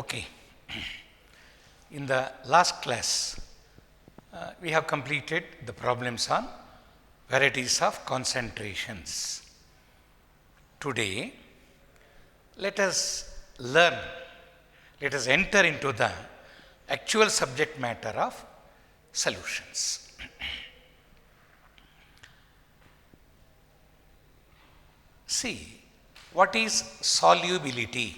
Okay. In the last class, we have completed the problems on varieties of concentrations. Today, let us learn, let us enter into the actual subject matter of solutions. See, what is solubility?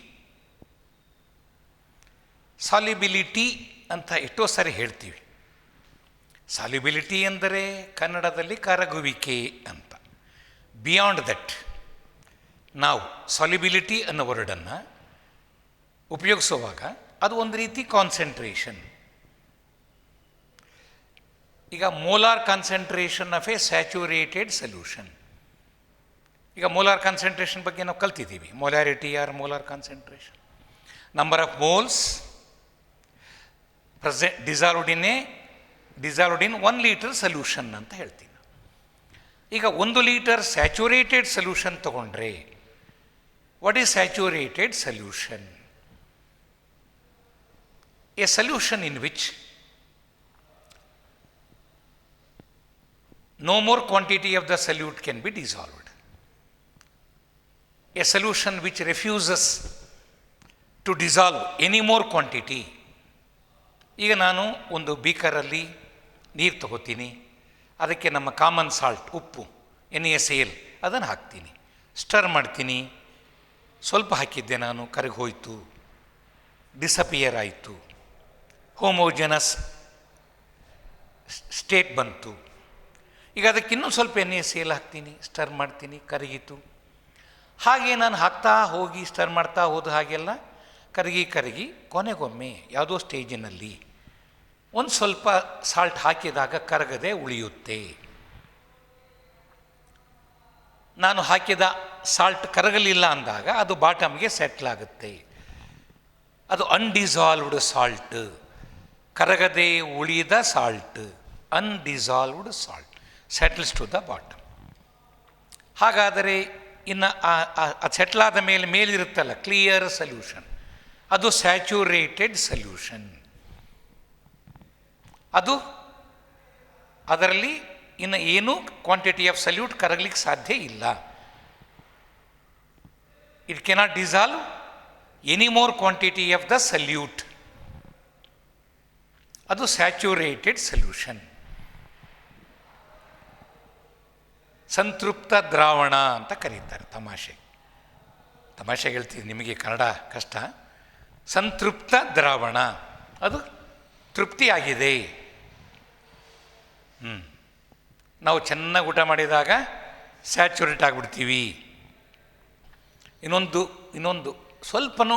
Solubility ಅಂತ ಎಷ್ಟೋ ಸಾರಿ ಹೇಳ್ತೀವಿ. Solubility ಎಂದರೆ ಕನ್ನಡದಲ್ಲಿ ಕರಗುವಿಕೆ ಅಂತ. Beyond that ನಾವು solubility ಅನ್ನೋ ವರ್ಡನ್ನು ಉಪಯೋಗಿಸುವಾಗ ಅದು ಒಂದು ರೀತಿ ಕಾನ್ಸಂಟ್ರೇಷನ್. ಈಗ molar concentration of a saturated solution. ಈಗ ಮೋಲಾರ್ ಕಾನ್ಸಂಟ್ರೇಷನ್ ಬಗ್ಗೆ ನಾವು ಕಲ್ತಿದ್ದೀವಿ. Molarity or molar concentration, number of moles dissolved in 1 liter solution ಅಂತ ಹೇಳ್ತೀನಿ. ಈಗ 1 ಲೀಟರ್ ಸ್ಯಾಚುರೇಟೆಡ್ ಸೊಲ್ಯೂಷನ್ ತಗೊಂಡ್ರೆ, what is saturated solution? A solution in which no more quantity of the solute can be dissolved. A solution which refuses to dissolve any more quantity. ಈಗ ನಾನು ಒಂದು ಬೀಕರಲ್ಲಿ ನೀರು ತಗೋತೀನಿ, ಅದಕ್ಕೆ ನಮ್ಮ ಕಾಮನ್ ಸಾಲ್ಟ್ ಉಪ್ಪು NaCl ಅದನ್ನು ಹಾಕ್ತೀನಿ, ಸ್ಟರ್ ಮಾಡ್ತೀನಿ. ಸ್ವಲ್ಪ ಹಾಕಿದ್ದೆ ನಾನು, ಕರಗಿ ಹೋಯಿತು, ಡಿಸಪಿಯರ್ ಆಯಿತು, ಹೋಮೋಜನಸ್ ಸ್ಟೇಟ್ ಬಂತು. ಈಗ ಅದಕ್ಕೆ ಇನ್ನೂ ಸ್ವಲ್ಪ NaCl ಹಾಕ್ತೀನಿ, ಸ್ಟರ್ ಮಾಡ್ತೀನಿ, ಕರಗಿತು. ಹಾಗೆ ನಾನು ಹಾಕ್ತಾ ಹೋಗಿ ಸ್ಟರ್ ಮಾಡ್ತಾ ಹೋದ ಹಾಗೆಲ್ಲ ಕರಗಿ ಕೊನೆಗೊಮ್ಮೆ ಯಾವುದೋ ಸ್ಟೇಜಿನಲ್ಲಿ ಒಂದು ಸ್ವಲ್ಪ ಸಾಲ್ಟ್ ಹಾಕಿದಾಗ ಕರಗದೆ ಉಳಿಯುತ್ತೆ. ನಾನು ಹಾಕಿದ ಸಾಲ್ಟ್ ಕರಗಲಿಲ್ಲ ಅಂದಾಗ ಅದು ಬಾಟಮ್ಗೆ ಸೆಟ್ಲ್ ಆಗುತ್ತೆ. ಅದು ಅನ್ಡಿಸಾಲ್ವ್ಡ್ ಸಾಲ್ಟ್, ಕರಗದೆ ಉಳಿದ salt, undissolved salt settles to the bottom. ಹಾಗಾದರೆ ಇನ್ನು ಸೆಟ್ಲಾದ ಮೇಲಿರುತ್ತಲ್ಲ ಕ್ಲಿಯರ್ ಸೊಲ್ಯೂಷನ್, ಅದು ಸ್ಯಾಚುರೇಟೆಡ್ ಸೊಲ್ಯೂಷನ್. ಅದು ಅದರಲ್ಲಿ ಇನ್ನು ಏನೂ ಕ್ವಾಂಟಿಟಿ ಆಫ್ ಸಲ್ಯೂಟ್ ಕರಗಲಿಕ್ಕೆ ಸಾಧ್ಯ ಇಲ್ಲ. It cannot dissolve any more quantity of the solute. ಅದು ಸ್ಯಾಚುರೇಟೆಡ್ ಸೊಲ್ಯೂಷನ್. ಸಂತೃಪ್ತ ದ್ರಾವಣ ಅಂತ ಕರೀತಾರೆ. ತಮಾಷೆ ಹೇಳ್ತೀವಿ, ನಿಮಗೆ ಕನ್ನಡ ಕಷ್ಟ. ಸಂತೃಪ್ತ ದ್ರಾವಣ, ಅದು ತೃಪ್ತಿಯಾಗಿದೆ. ನಾವು ಚೆನ್ನಾಗಿ ಊಟ ಮಾಡಿದಾಗ ಸ್ಯಾಚುರೇಟ್ ಆಗಿಬಿಡ್ತೀವಿ. ಇನ್ನೊಂದು ಸ್ವಲ್ಪನೂ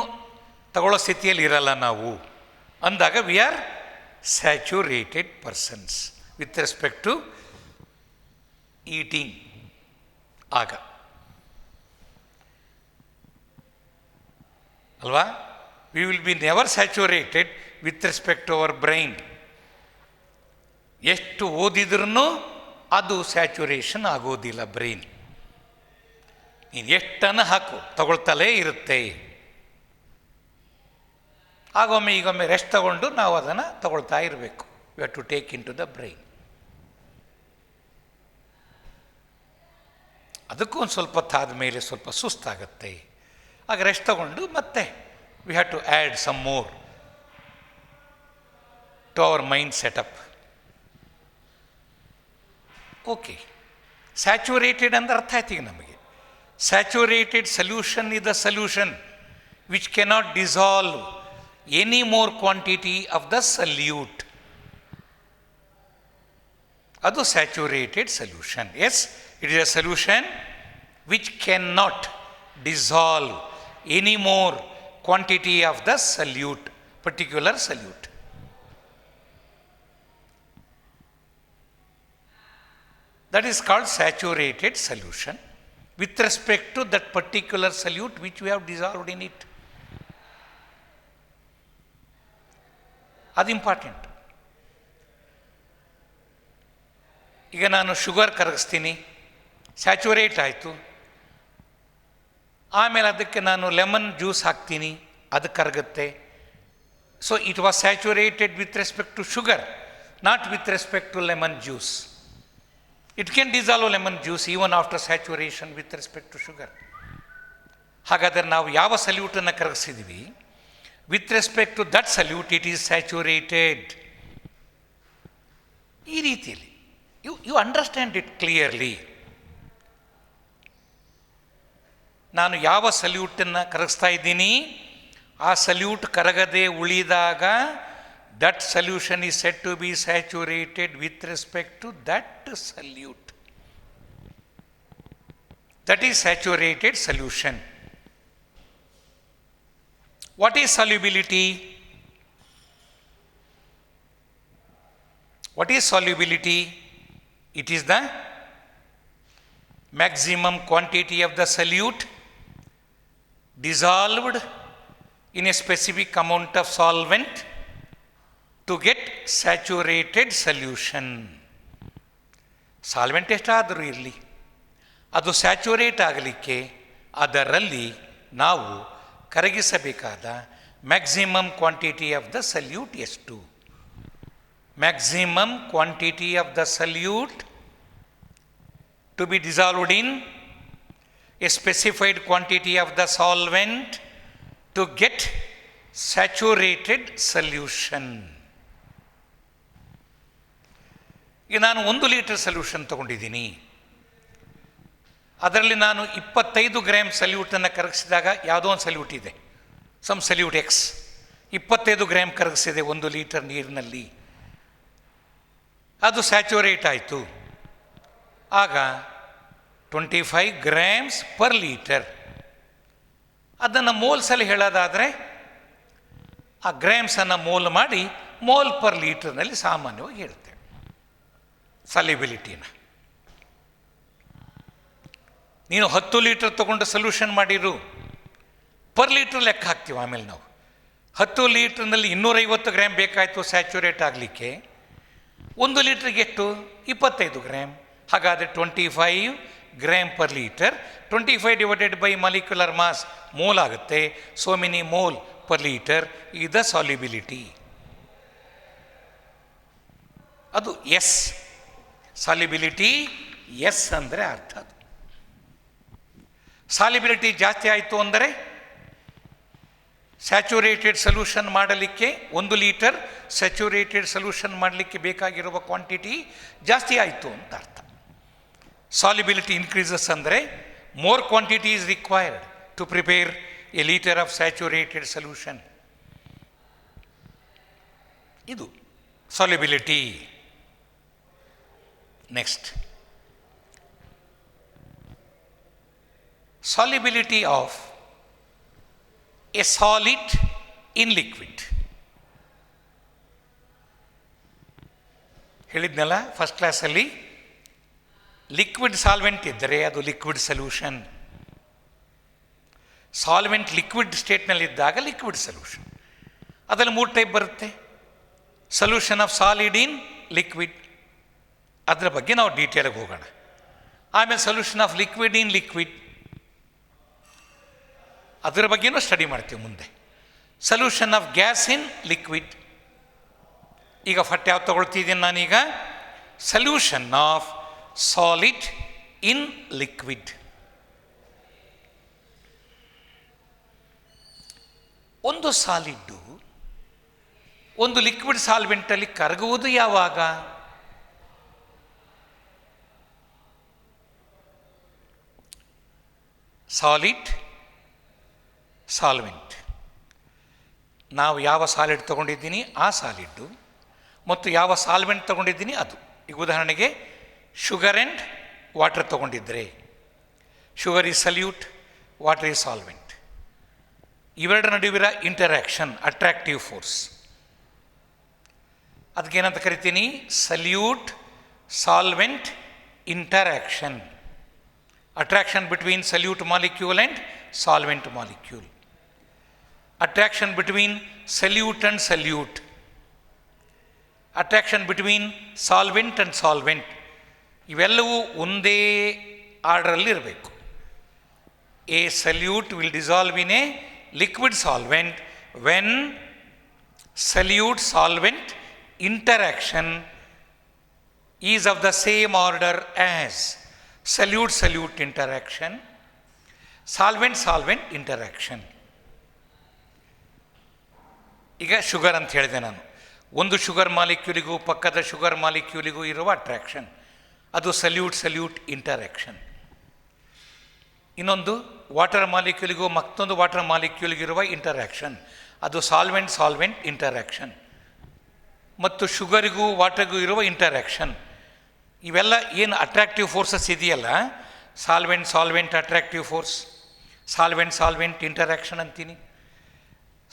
ತಗೊಳ್ಳೋ ಸ್ಥಿತಿಯಲ್ಲಿ ಇರಲ್ಲ ನಾವು ಅಂದಾಗ we are saturated persons with respect to eating. ಆಗ ಅಲ್ವಾ? We will be never saturated with respect to our brain. ಎಷ್ಟು ಓದಿದ್ರೂ ಅದು ಸ್ಯಾಚುರೇಷನ್ ಆಗೋದಿಲ್ಲ ಬ್ರೈನ್. ನೀನು ಎಷ್ಟನ್ನು ಹಾಕು ತಗೊಳ್ತಲೇ ಇರುತ್ತೆ. ಆಗೊಮ್ಮೆ ಈಗೊಮ್ಮೆ ರೆಸ್ಟ್ ತಗೊಂಡು ನಾವು ಅದನ್ನು ತಗೊಳ್ತಾ ಇರಬೇಕು. We have to take in to the brain. ಅದಕ್ಕೂ ಒಂದು ಸ್ವಲ್ಪ ಹೊತ್ತಾದ ಮೇಲೆ ಸ್ವಲ್ಪ ಸುಸ್ತಾಗುತ್ತೆ. ಆಗ ರೆಸ್ಟ್ ತಗೊಂಡು ಮತ್ತೆ we have to add some more to our mind setup. Okay, saturated ಅಂದ್ರೆ ಅರ್ಥ ಆಯ್ತು ಈಗ ನಮಗೆ. Saturated solution is the solution which cannot dissolve any more quantity of the solute. ಅದು saturated solution. Yes, it is a solution which can not dissolve any more quantity of the solute, particular solute. That is called saturated solution with respect to that particular solute which we have dissolved in it. ಅದು important. ಈಗ ನಾನು sugar ಕರಗಿಸ್ತೀನಿ, saturate ಆಯಿತು. ಆಮೇಲೆ ಅದಕ್ಕೆ ನಾನು lemon juice ಹಾಕ್ತೀನಿ, ಅದು ಕರಗುತ್ತೆ. So it was saturated with respect to sugar, not with respect to lemon juice. It can dissolve lemon juice even after saturation with respect to sugar. ಹಾಗಾದರೆ ನಾವು ಯಾವ ಸಲ್ಯೂಟನ್ನು ಕರಗಿಸಿದ್ವಿ, with respect to that solute it is saturated. ಈ ರೀತಿಯಲ್ಲಿ you understand it clearly. ನಾನು ಯಾವ ಸಲ್ಯೂಟನ್ನು ಕರಗಿಸ್ತಾ ಇದ್ದೀನಿ, ಆ ಸಲ್ಯೂಟ್ ಕರಗದೆ ಉಳಿದಾಗ that solution is said to be saturated with respect to that solute. That is saturated solution. What is solubility? What is solubility? It is the maximum quantity of the solute dissolved in a specific amount of solvent to get saturated solution. Solvent ಎಷ್ಟಾದರೂ ಇರಲಿ, ಅದು saturate ಆಗಲಿಕ್ಕೆ ಅದರಲ್ಲಿ ನಾವು ಕರಗಿಸಬೇಕಾದ maximum quantity of the solute ಎಷ್ಟು? Maximum quantity of the solute to be dissolved in a specified quantity of the solvent to get saturated solution. ಈಗ ನಾನು 1 ಲೀಟರ್ ಸಲ್ಯೂಷನ್ ತಗೊಂಡಿದ್ದೀನಿ. ಅದರಲ್ಲಿ ನಾನು 25 ಗ್ರಾಮ್ ಸಲ್ಯೂಟನ್ನು ಕರಗಿಸಿದಾಗ ಯಾವುದೋ ಒಂದು ಸಲ್ಯೂಟ್ ಇದೆ, ಸಮ್ ಸಲ್ಯೂಟ್ ಎಕ್ಸ್, 25 ಗ್ರಾಮ್ ಕರಗಿಸಿದೆ 1 ಲೀಟರ್ ನೀರಿನಲ್ಲಿ, ಅದು ಸ್ಯಾಚುರೇಟ್ ಆಯಿತು. ಆಗ 25 ಗ್ರಾಮ್ಸ್ ಪರ್ ಲೀಟರ್. ಅದನ್ನು ಮೋಲ್ಸಲ್ಲಿ ಹೇಳೋದಾದರೆ ಆ ಗ್ರಾಮ್ಸನ್ನು ಮೋಲ್ ಮಾಡಿ ಮೋಲ್ ಪರ್ ಲೀಟರ್ನಲ್ಲಿ ಸಾಮಾನ್ಯವಾಗಿ ಹೇಳ್ತೇವೆ ಸಲ್ಯುಬಿಲಿಟಿನ. ನೀನು 10 ಲೀಟರ್ ತೊಗೊಂಡು ಸೊಲ್ಯೂಷನ್ ಮಾಡಿರು, ಪರ್ ಲೀಟ್ರ್ ಲೆಕ್ಕ ಹಾಕ್ತೀವಿ. ಆಮೇಲೆ ನಾವು 10 ಲೀಟ್ರ್ನಲ್ಲಿ 250 ಗ್ರಾಮ್ ಬೇಕಾಯಿತು ಸ್ಯಾಚುರೇಟ್ ಆಗಲಿಕ್ಕೆ, 1 ಲೀಟ್ರಿಗೆ ಎಷ್ಟು? 25 ಗ್ರಾಮ್. ಹಾಗಾದರೆ 25 gram per litre. 25 divided by molecular mass mole ಆಗುತ್ತೆ. So many mole per litre is the solubility. ಅದು ಎಸ್. ಸಾಲ್ಯುಬಿಲಿಟಿ ಎಸ್ ಅಂದರೆ ಅರ್ಥ. ಅದು ಸಾಲ್ಯುಬಿಲಿಟಿ ಜಾಸ್ತಿ ಆಯಿತು ಅಂದರೆ ಸ್ಯಾಚುರೇಟೆಡ್ ಸೊಲ್ಯೂಷನ್ ಮಾಡಲಿಕ್ಕೆ 1 ಲೀಟರ್ ಸ್ಯಾಚುರೇಟೆಡ್ ಸೊಲ್ಯೂಷನ್ ಮಾಡಲಿಕ್ಕೆ ಬೇಕಾಗಿರುವ ಕ್ವಾಂಟಿಟಿ ಜಾಸ್ತಿ ಆಯಿತು ಅಂತ ಅರ್ಥ. ಸಾಲ್ಯುಬಿಲಿಟಿ ಇನ್ಕ್ರೀಸಸ್ ಅಂದರೆ more quantity is required to prepare a litre of saturated solution. ಇದು solubility. Next, solubility of a solid in liquid. ಹೇಳಿದ್ನಲ್ಲ ಫಸ್ಟ್ ಕ್ಲಾಸಲ್ಲಿ, ಲಿಕ್ವಿಡ್ ಸಾಲ್ವೆಂಟ್ ಇದ್ದರೆ ಅದು ಲಿಕ್ವಿಡ್ ಸೊಲ್ಯೂಷನ್. ಸಾಲ್ವೆಂಟ್ ಲಿಕ್ವಿಡ್ ಸ್ಟೇಟ್ನಲ್ಲಿದ್ದಾಗ ಲಿಕ್ವಿಡ್ ಸೊಲ್ಯೂಷನ್. ಅದರಲ್ಲಿ 3 ಟೈಪ್ ಬರುತ್ತೆ. Solution of solid in liquid, ಅದರ ಬಗ್ಗೆ ನಾವು ಡೀಟೇಲಾಗಿ ಹೋಗೋಣ. ಆಮೇಲೆ solution of liquid in liquid, ಅದರ ಬಗ್ಗೆನೂ ಸ್ಟಡಿ ಮಾಡ್ತೀವಿ ಮುಂದೆ. Solution of gas in liquid. ಈಗ ಫಟ್ ಯಾವ್ದು ತಗೊಳ್ತಿದ್ದೀನಿ ನಾನೀಗ? Solution of solid in liquid. ಒಂದು ಸಾಲಿಡ್ಡು ಒಂದು ಲಿಕ್ವಿಡ್ ಸಾಲ್ವೆಂಟಲ್ಲಿ ಕರಗುವುದು ಯಾವಾಗ? Solid, solvent. ನಾವು ಯಾವ ಸಾಲಿಡ್ ತೊಗೊಂಡಿದ್ದೀನಿ ಆ ಸಾಲಿಡ್ಡು ಮತ್ತು ಯಾವ ಸಾಲ್ವೆಂಟ್ ತೊಗೊಂಡಿದ್ದೀನಿ ಅದು. ಈಗ ಉದಾಹರಣೆಗೆ ಶುಗರ್ ಆ್ಯಂಡ್ ವಾಟರ್ ತೊಗೊಂಡಿದ್ದರೆ, sugar is solute, water is solvent. ಇವೆರಡರ ನಡುವಿರ ಇಂಟರ್ಯಾಕ್ಷನ್ ಅಟ್ರಾಕ್ಟಿವ್ ಫೋರ್ಸ್, ಅದಕ್ಕೇನಂತ ಕರಿತೀನಿ? Solute solvent interaction. Attraction between solute molecule and solvent molecule, attraction between solute and solute, attraction between solvent and solvent, ಇವೆಲ್ಲವೂ ಒಂದೇ ಆರ್ಡರಲ್ಲಿ ಇರಬೇಕು. A solute will dissolve in a liquid solvent when solute solvent interaction is of the same order as solute solute interaction, solvent solvent interaction. ಈಗ sugar ಅಂತ ಹೇಳಿದೆ ನಾನು. ಒಂದು sugar ಮಾಲಿಕ್ಯೂಲಿಗೂ ಪಕ್ಕದ sugar ಮಾಲಿಕ್ಯೂಲಿಗೂ ಇರುವ ಅಟ್ರಾಕ್ಷನ್ ಅದು ಸಲ್ಯೂಟ್ ಸಲ್ಯೂಟ್ ಇಂಟರಾಕ್ಷನ್. ಇನ್ನೊಂದು water ಮಾಲಿಕ್ಯೂಲಿಗೂ ಮತ್ತೊಂದು ವಾಟರ್ ಮಾಲಿಕ್ಯೂಲಿಗಿರುವ ಇಂಟರಾಕ್ಷನ್ ಅದು ಸಾಲ್ವೆಂಟ್ ಸಾಲ್ವೆಂಟ್ ಇಂಟರಾಕ್ಷನ್. ಮತ್ತು ಶುಗರಿಗೂ ವಾಟರ್ಗೂ ಇರುವ ಇಂಟರಾಕ್ಷನ್ ಇವೆಲ್ಲ ಏನು ಅಟ್ರಾಕ್ಟಿವ್ ಫೋರ್ಸಸ್ ಇದೆಯಲ್ಲ, solvent solvent attractive force, solvent solvent interaction ಅಂತೀನಿ.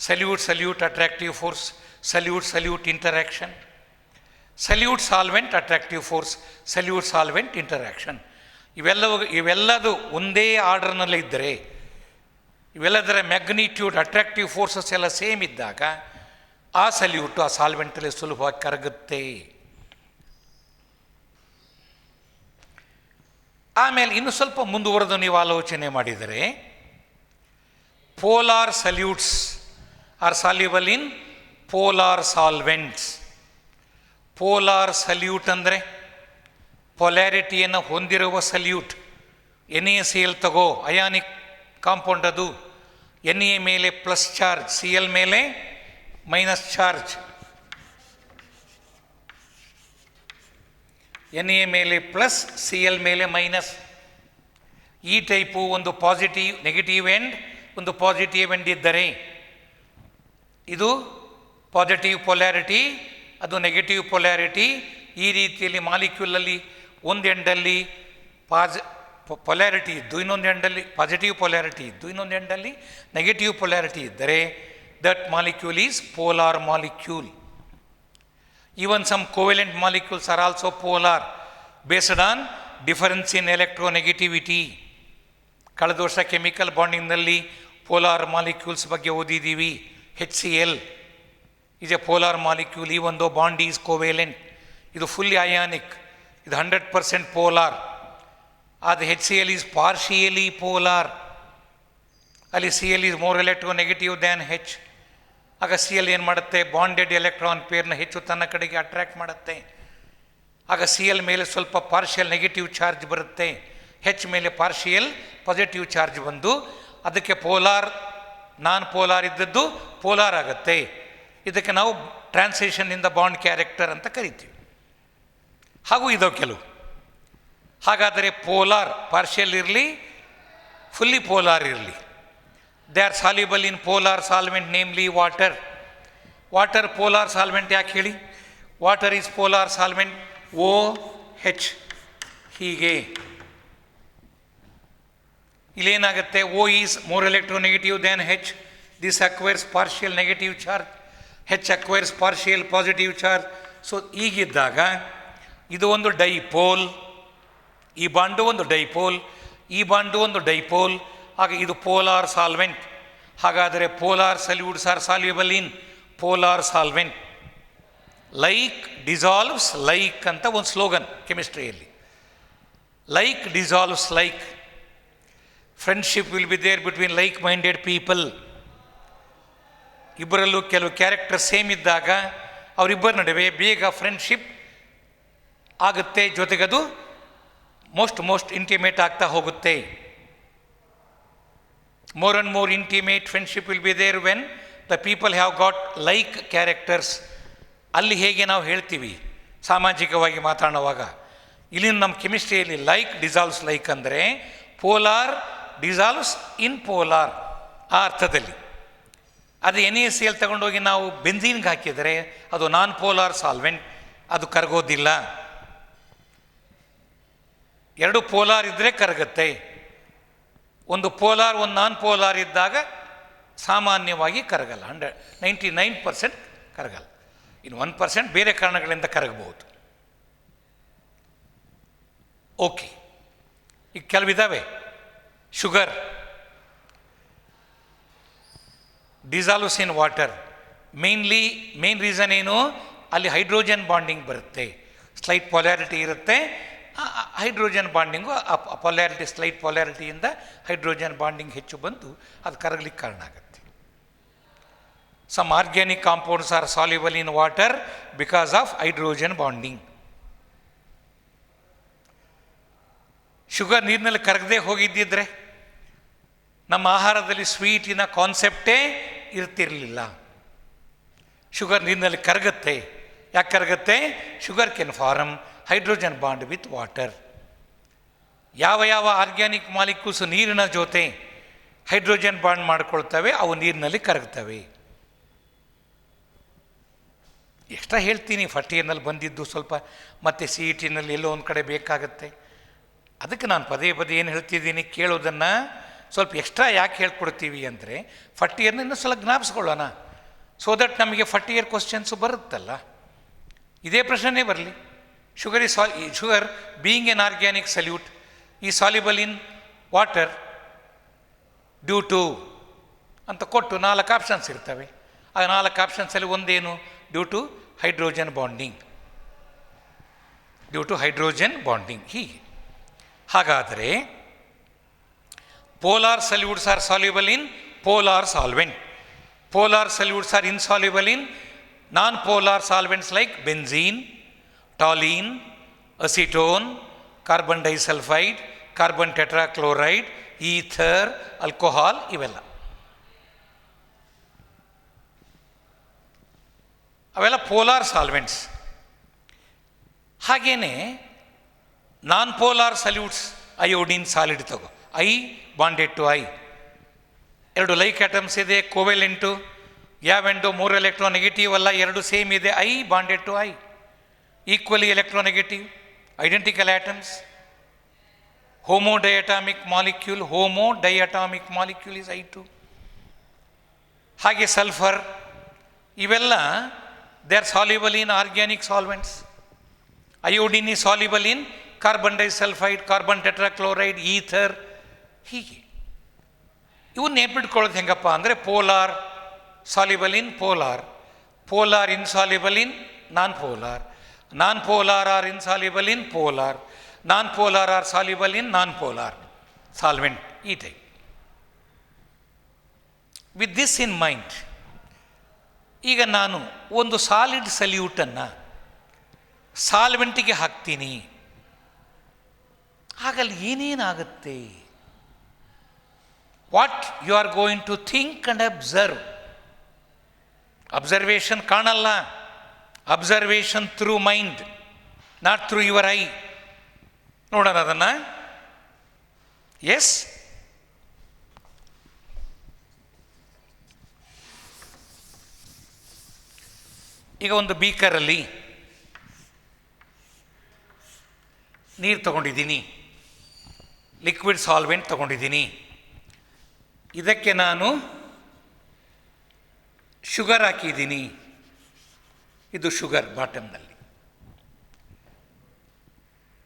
Solute solute attractive force, solute solute interaction, solute solvent attractive force, solute solvent interaction. ಇವೆಲ್ಲದು ಒಂದೇ ಆರ್ಡರ್ನಲ್ಲೇ ಇದ್ದರೆ, ಇವೆಲ್ಲದರ ಮ್ಯಾಗ್ನಿಟ್ಯೂಡ್ ಅಟ್ರಾಕ್ಟಿವ್ ಫೋರ್ಸಸ್ ಎಲ್ಲ ಸೇಮ್ ಇದ್ದಾಗ ಆ ಸಲ್ಯೂಟು ಆ ಸಾಲ್ವೆಂಟಲ್ಲಿ ಸುಲಭವಾಗಿ ಕರಗುತ್ತೆ. ಆಮೇಲೆ ಇನ್ನು ಸ್ವಲ್ಪ ಮುಂದುವರೆದು ನೀವು ಆಲೋಚನೆ ಮಾಡಿದರೆ, polar solutes are soluble in polar solvents. Polar solute ಅಂದರೆ ಪೊಲ್ಯಾರಿಟಿಯನ್ನು ಹೊಂದಿರುವ ಸಲ್ಯೂಟ್. NaCl ತಗೋ, ಅಯಾನಿಕ್ ಕಾಂಪೌಂಡ್ ಅದು. Na ಮೇಲೆ ಪ್ಲಸ್ ಚಾರ್ಜ್, Cl ಮೇಲೆ ಮೈನಸ್ ಚಾರ್ಜ್. Na ಮೇಲೆ ಪ್ಲಸ್, Cl ಮೇಲೆ ಮೈನಸ್. ಈ ಟೈಪು ಒಂದು ಪಾಸಿಟಿವ್ ನೆಗೆಟಿವ್ ಎಂಡ್, ಒಂದು ಪಾಸಿಟಿವ್ ಎಂಡ್ ಇದ್ದರೆ ಇದು ಪಾಸಿಟಿವ್ ಪೊಲ್ಯಾರಿಟಿ, ಅದು ನೆಗೆಟಿವ್ ಪೊಲ್ಯಾರಿಟಿ. ಈ ರೀತಿಯಲ್ಲಿ ಮಾಲಿಕ್ಯೂಲಲ್ಲಿ ಒಂದು ಎಂಡಲ್ಲಿ ಪೊಲ್ಯಾರಿಟಿ ಇದ್ದು ಇನ್ನೊಂದು ಎಂಡಲ್ಲಿ ಪಾಸಿಟಿವ್ ಪೊಲ್ಯಾರಿಟಿ ಇದ್ದು ಇನ್ನೊಂದು ಎಂಡಲ್ಲಿ ನೆಗೆಟಿವ್ ಪೊಲ್ಯಾರಿಟಿ ಇದ್ದರೆ that molecule is polar molecule. Even some covalent molecules are also polar based on difference in electronegativity. ಕಳೆದ ವರ್ಷ ಕೆಮಿಕಲ್ ಬಾಂಡಿಂಗ್ನಲ್ಲಿ ಪೋಲಾರ್ ಮಾಲಿಕ್ಯೂಲ್ಸ್ ಬಗ್ಗೆ ಓದಿದ್ದೀವಿ. HCl is a polar molecule even though bond is covalent. ಇದು fully ionic, ಇದು 100% polar. ಅದು HCl is partially polar. ಅಲ್ಲಿ Cl is more electronegative than H. ಆಗ Cl ಏನು ಮಾಡುತ್ತೆ, ಬಾಂಡೆಡ್ ಎಲೆಕ್ಟ್ರಾನ್ ಪೇರ್ನ ಹೆಚ್ಚು ತನ್ನ ಕಡೆಗೆ ಅಟ್ರ್ಯಾಕ್ಟ್ ಮಾಡುತ್ತೆ. ಆಗ Cl ಮೇಲೆ ಸ್ವಲ್ಪ ಪಾರ್ಷಿಯಲ್ ನೆಗೆಟಿವ್ ಚಾರ್ಜ್ ಬರುತ್ತೆ, H ಮೇಲೆ ಪಾರ್ಷಿಯಲ್ ಪಾಸಿಟಿವ್ ಚಾರ್ಜ್ ಬಂದು ಅದಕ್ಕೆ ಪೋಲಾರ್ ನಾನ್ ಪೋಲಾರ್ ಇದ್ದದ್ದು ಪೋಲಾರ್ ಆಗುತ್ತೆ. ಇದಕ್ಕೆ ನಾವು transition in the bond character ಅಂತ ಕರಿತೀವಿ. ಹಾಗೂ ಇದಾವೆ ಕೆಲವು. ಹಾಗಾದರೆ ಪೋಲಾರ್ ಪಾರ್ಷಿಯಲ್ ಇರಲಿ, ಫುಲ್ಲಿ ಪೋಲಾರ್ ಇರಲಿ, they are soluble in polar solvent, namely water. Water polar solvent ಯಾಕೆ ಹೇಳಿ? Water is polar solvent OH. ಹೀಗೆ ಇಲ್ಲೇನಾಗುತ್ತೆ, O is more electronegative than H. This acquires partial negative charge, H acquires partial positive charge. So ಈಗಿದ್ದಾಗ ಇದು ಒಂದು dipole, ಈ bond ಒಂದು dipole, ಈ bond ಒಂದು ಡೈಪೋಲ್. ಆಗ ಇದು ಪೋಲಾರ್ ಸಾಲ್ವೆಂಟ್. ಹಾಗಾದರೆ polar solutes are soluble in polar solvent. Like dissolves like ಅಂತ ಒಂದು ಸ್ಲೋಗನ್ ಕೆಮಿಸ್ಟ್ರಿಯಲ್ಲಿ. Like dissolves like. Friendship will be there between like minded people. ಇಬ್ಬರಲ್ಲೂ ಕೆಲವು ಕ್ಯಾರೆಕ್ಟರ್ ಸೇಮ್ ಇದ್ದಾಗ ಅವರಿಬ್ಬರ ನಡುವೆ ಬೇಗ ಫ್ರೆಂಡ್ಶಿಪ್ ಆಗುತ್ತೆ, ಜೊತೆಗದು ಮೋಸ್ಟ್ ಇಂಟಿಮೇಟ್ ಆಗ್ತಾ ಹೋಗುತ್ತೆ. More and more intimate friendship will be there when the people have got like characters. ಅಲ್ಲಿ ಹೇಗೆ ನಾವು ಹೇಳ್ತೀವಿ ಸಾಮಾಜಿಕವಾಗಿ ಮಾತಾಡುವಾಗ, ಇಲ್ಲಿ ನಮ್ಮ ಕೆಮಿಸ್ಟ್ರಿಯಲ್ಲಿ ಲೈಕ್ ಡಿಸಾಲ್ವ್ಸ್ ಲೈಕ್ ಅಂದರೆ ಪೋಲಾರ್ ಡಿಸಾಲ್ವ್ಸ್ ಇನ್ ಪೋಲಾರ್ ಆ ಅರ್ಥದಲ್ಲಿ. ಅದು NaCl ತಗೊಂಡೋಗಿ ನಾವು ಬೆಂಜೀನ್ಗೆ ಹಾಕಿದರೆ ಅದು ನಾನ್ ಪೋಲಾರ್ ಸಾಲ್ವೆಂಟ್, ಅದು ಕರಗೋದಿಲ್ಲ. ಎರಡು ಪೋಲಾರ್ ಇದ್ದರೆ ಕರಗುತ್ತೆ. ಒಂದು ಪೋಲಾರ್ ಒಂದು ನಾನ್ ಪೋಲಾರ್ ಇದ್ದಾಗ ಸಾಮಾನ್ಯವಾಗಿ ಕರಗಲ್ಲ. 99% ಕರಗಲ್ಲ. ಇನ್ನು 1% ಬೇರೆ ಕಾರಣಗಳಿಂದ ಕರಗಬಹುದು. ಓಕೆ, ಈಗ ಕೆಲವಿದ್ದಾವೆ. Sugar dissolves in water. Main reason ಏನು, ಅಲ್ಲಿ ಹೈಡ್ರೋಜನ್ ಬಾಂಡಿಂಗ್ ಬರುತ್ತೆ, ಸ್ಲೈಟ್ ಪೊಲ್ಯಾರಿಟಿ ಇರುತ್ತೆ. ಹೈಡ್ರೋಜನ್ ಬಾಂಡಿಂಗು ಆ ಪೊಲ್ಯಾರಿಟಿ ಸ್ಲೈಟ್ ಪೊಲ್ಯಾರಿಟಿಯಿಂದ ಹೈಡ್ರೋಜನ್ ಬಾಂಡಿಂಗ್ ಹೆಚ್ಚು ಬಂದು ಅದು ಕರಗಲಿಕ್ಕೆ ಕಾರಣ ಆಗುತ್ತೆ. Some organic compounds are soluble in water because of hydrogen bonding. Sugar ನೀರಿನಲ್ಲಿ ಕರಗದೆ ಹೋಗಿದ್ದಿದ್ರೆ ನಮ್ಮ ಆಹಾರದಲ್ಲಿ ಸ್ವೀಟಿನ ಕಾನ್ಸೆಪ್ಟೇ ಇರ್ತಿರಲಿಲ್ಲ. ಶುಗರ್ ನೀರಿನಲ್ಲಿ ಕರಗುತ್ತೆ. ಯಾಕೆ ಕರಗುತ್ತೆ? Sugar can form hydrogen bond with water. ಯಾವ ಯಾವ ಆರ್ಗ್ಯಾನಿಕ್ ಮಾಲಿಕ್ಯೂಲ್ಸ್ ನೀರಿನ ಜೊತೆ ಹೈಡ್ರೋಜನ್ ಬಾಂಡ್ ಮಾಡ್ಕೊಳ್ತವೆ ಅವು ನೀರಿನಲ್ಲಿ ಕರಗ್ತವೆ. ಎಕ್ಸ್ಟ್ರಾ ಹೇಳ್ತೀನಿ, ಫಸ್ಟ್ ಇಯರ್ನಲ್ಲಿ ಬಂದಿದ್ದು ಸ್ವಲ್ಪ ಮತ್ತೆ ಸಿ ಇ ಟಿನಲ್ಲಿ ಎಲ್ಲೋ ಒಂದು ಕಡೆ ಬೇಕಾಗತ್ತೆ. ಅದಕ್ಕೆ ನಾನು ಪದೇ ಪದೇ ಏನು ಹೇಳ್ತಿದ್ದೀನಿ, ಕೇಳೋದನ್ನು ಸ್ವಲ್ಪ ಎಕ್ಸ್ಟ್ರಾ ಯಾಕೆ ಹೇಳ್ಕೊಡ್ತೀವಿ ಅಂದರೆ ಫಸ್ಟ್ ಇಯರ್ನ ಇನ್ನೂ ಸ್ವಲ್ಪ ಜ್ಞಾಪಿಸ್ಕೊಳ್ಳೋಣ. ಸೊ ದಟ್ ನಮಗೆ ಫಸ್ಟ್ ಇಯರ್ ಕ್ವಶನ್ಸು ಬರುತ್ತಲ್ಲ, ಇದೇ ಪ್ರಶ್ನೆ ಬರಲಿ. Sugar being an organic solute is soluble in water due to ಅಂತ ಕೊಟ್ಟು 4 ಆಪ್ಷನ್ಸ್ ಇರ್ತವೆ. ಆ 4 ಆಪ್ಷನ್ಸಲ್ಲಿ ಒಂದೇನು? Due to hydrogen bonding. Due to hydrogen bonding. ಹೀಗೆ ಹಾಗಾದರೆ polar solutes are soluble in polar solvent. Polar solutes are insoluble in non polar solvents like benzene, toluene, acetone, carbon disulphide, carbon tetrachloride, ether, alcohol ಇವೆಲ್ಲ. ಅವೆಲ್ಲ polar solvents. ಹಾಗೇನೆ non polar solutes, iodine solid ತಗೋ, I bonded to I, 2 like atoms ಇದೆ, covalent, ಯಾವೆಂಡು 3 electronegative ಅಲ್ಲ, 2 same ಇದೆ, I bonded to I, equally electronegative, identical atoms. Homo diatomic molecule is I2. ಹಾಗೆ sulphur ಇವೆಲ್ಲ they are soluble in organic solvents. Iodine is soluble in carbon disulphide, carbon tetrachloride, ether. ಹೀಗೆ ಇವನ್ನ ನೆನ್ಪಿಟ್ಕೊಳ್ಳೋದು ಹೆಂಗಪ್ಪ ಅಂದರೆ polar soluble in polar, polar insoluble in non polar, non polar are insoluble in polar, non polar are soluble in non polar solvent. ಈ type. With this in mind, ಈಗ ನಾನು ಒಂದು solid ಸಲ್ಯೂಟನ್ನು ಸಾಲ್ವೆಂಟಿಗೆ ಹಾಕ್ತೀನಿ, ಹಾಗಲ್ಲಿ ಏನೇನಾಗುತ್ತೆ? What you are going to think and observe. Observation ಕಾಣಲ್ಲ, observation through mind, not through your eye. ನೋಡೋಣ ಅದನ್ನು. ಎಸ್, ಈಗ ಒಂದು ಬೀಕರಲ್ಲಿ ನೀರು ತಗೊಂಡಿದ್ದೀನಿ, ಲಿಕ್ವಿಡ್ ಸಾಲ್ವೆಂಟ್ ತಗೊಂಡಿದ್ದೀನಿ. ಇದಕ್ಕೆ ನಾನು ಶುಗರ್ ಹಾಕಿದ್ದೀನಿ. ಇದು ಶುಗರ್ ಬಾಟಮ್ನಲ್ಲಿ.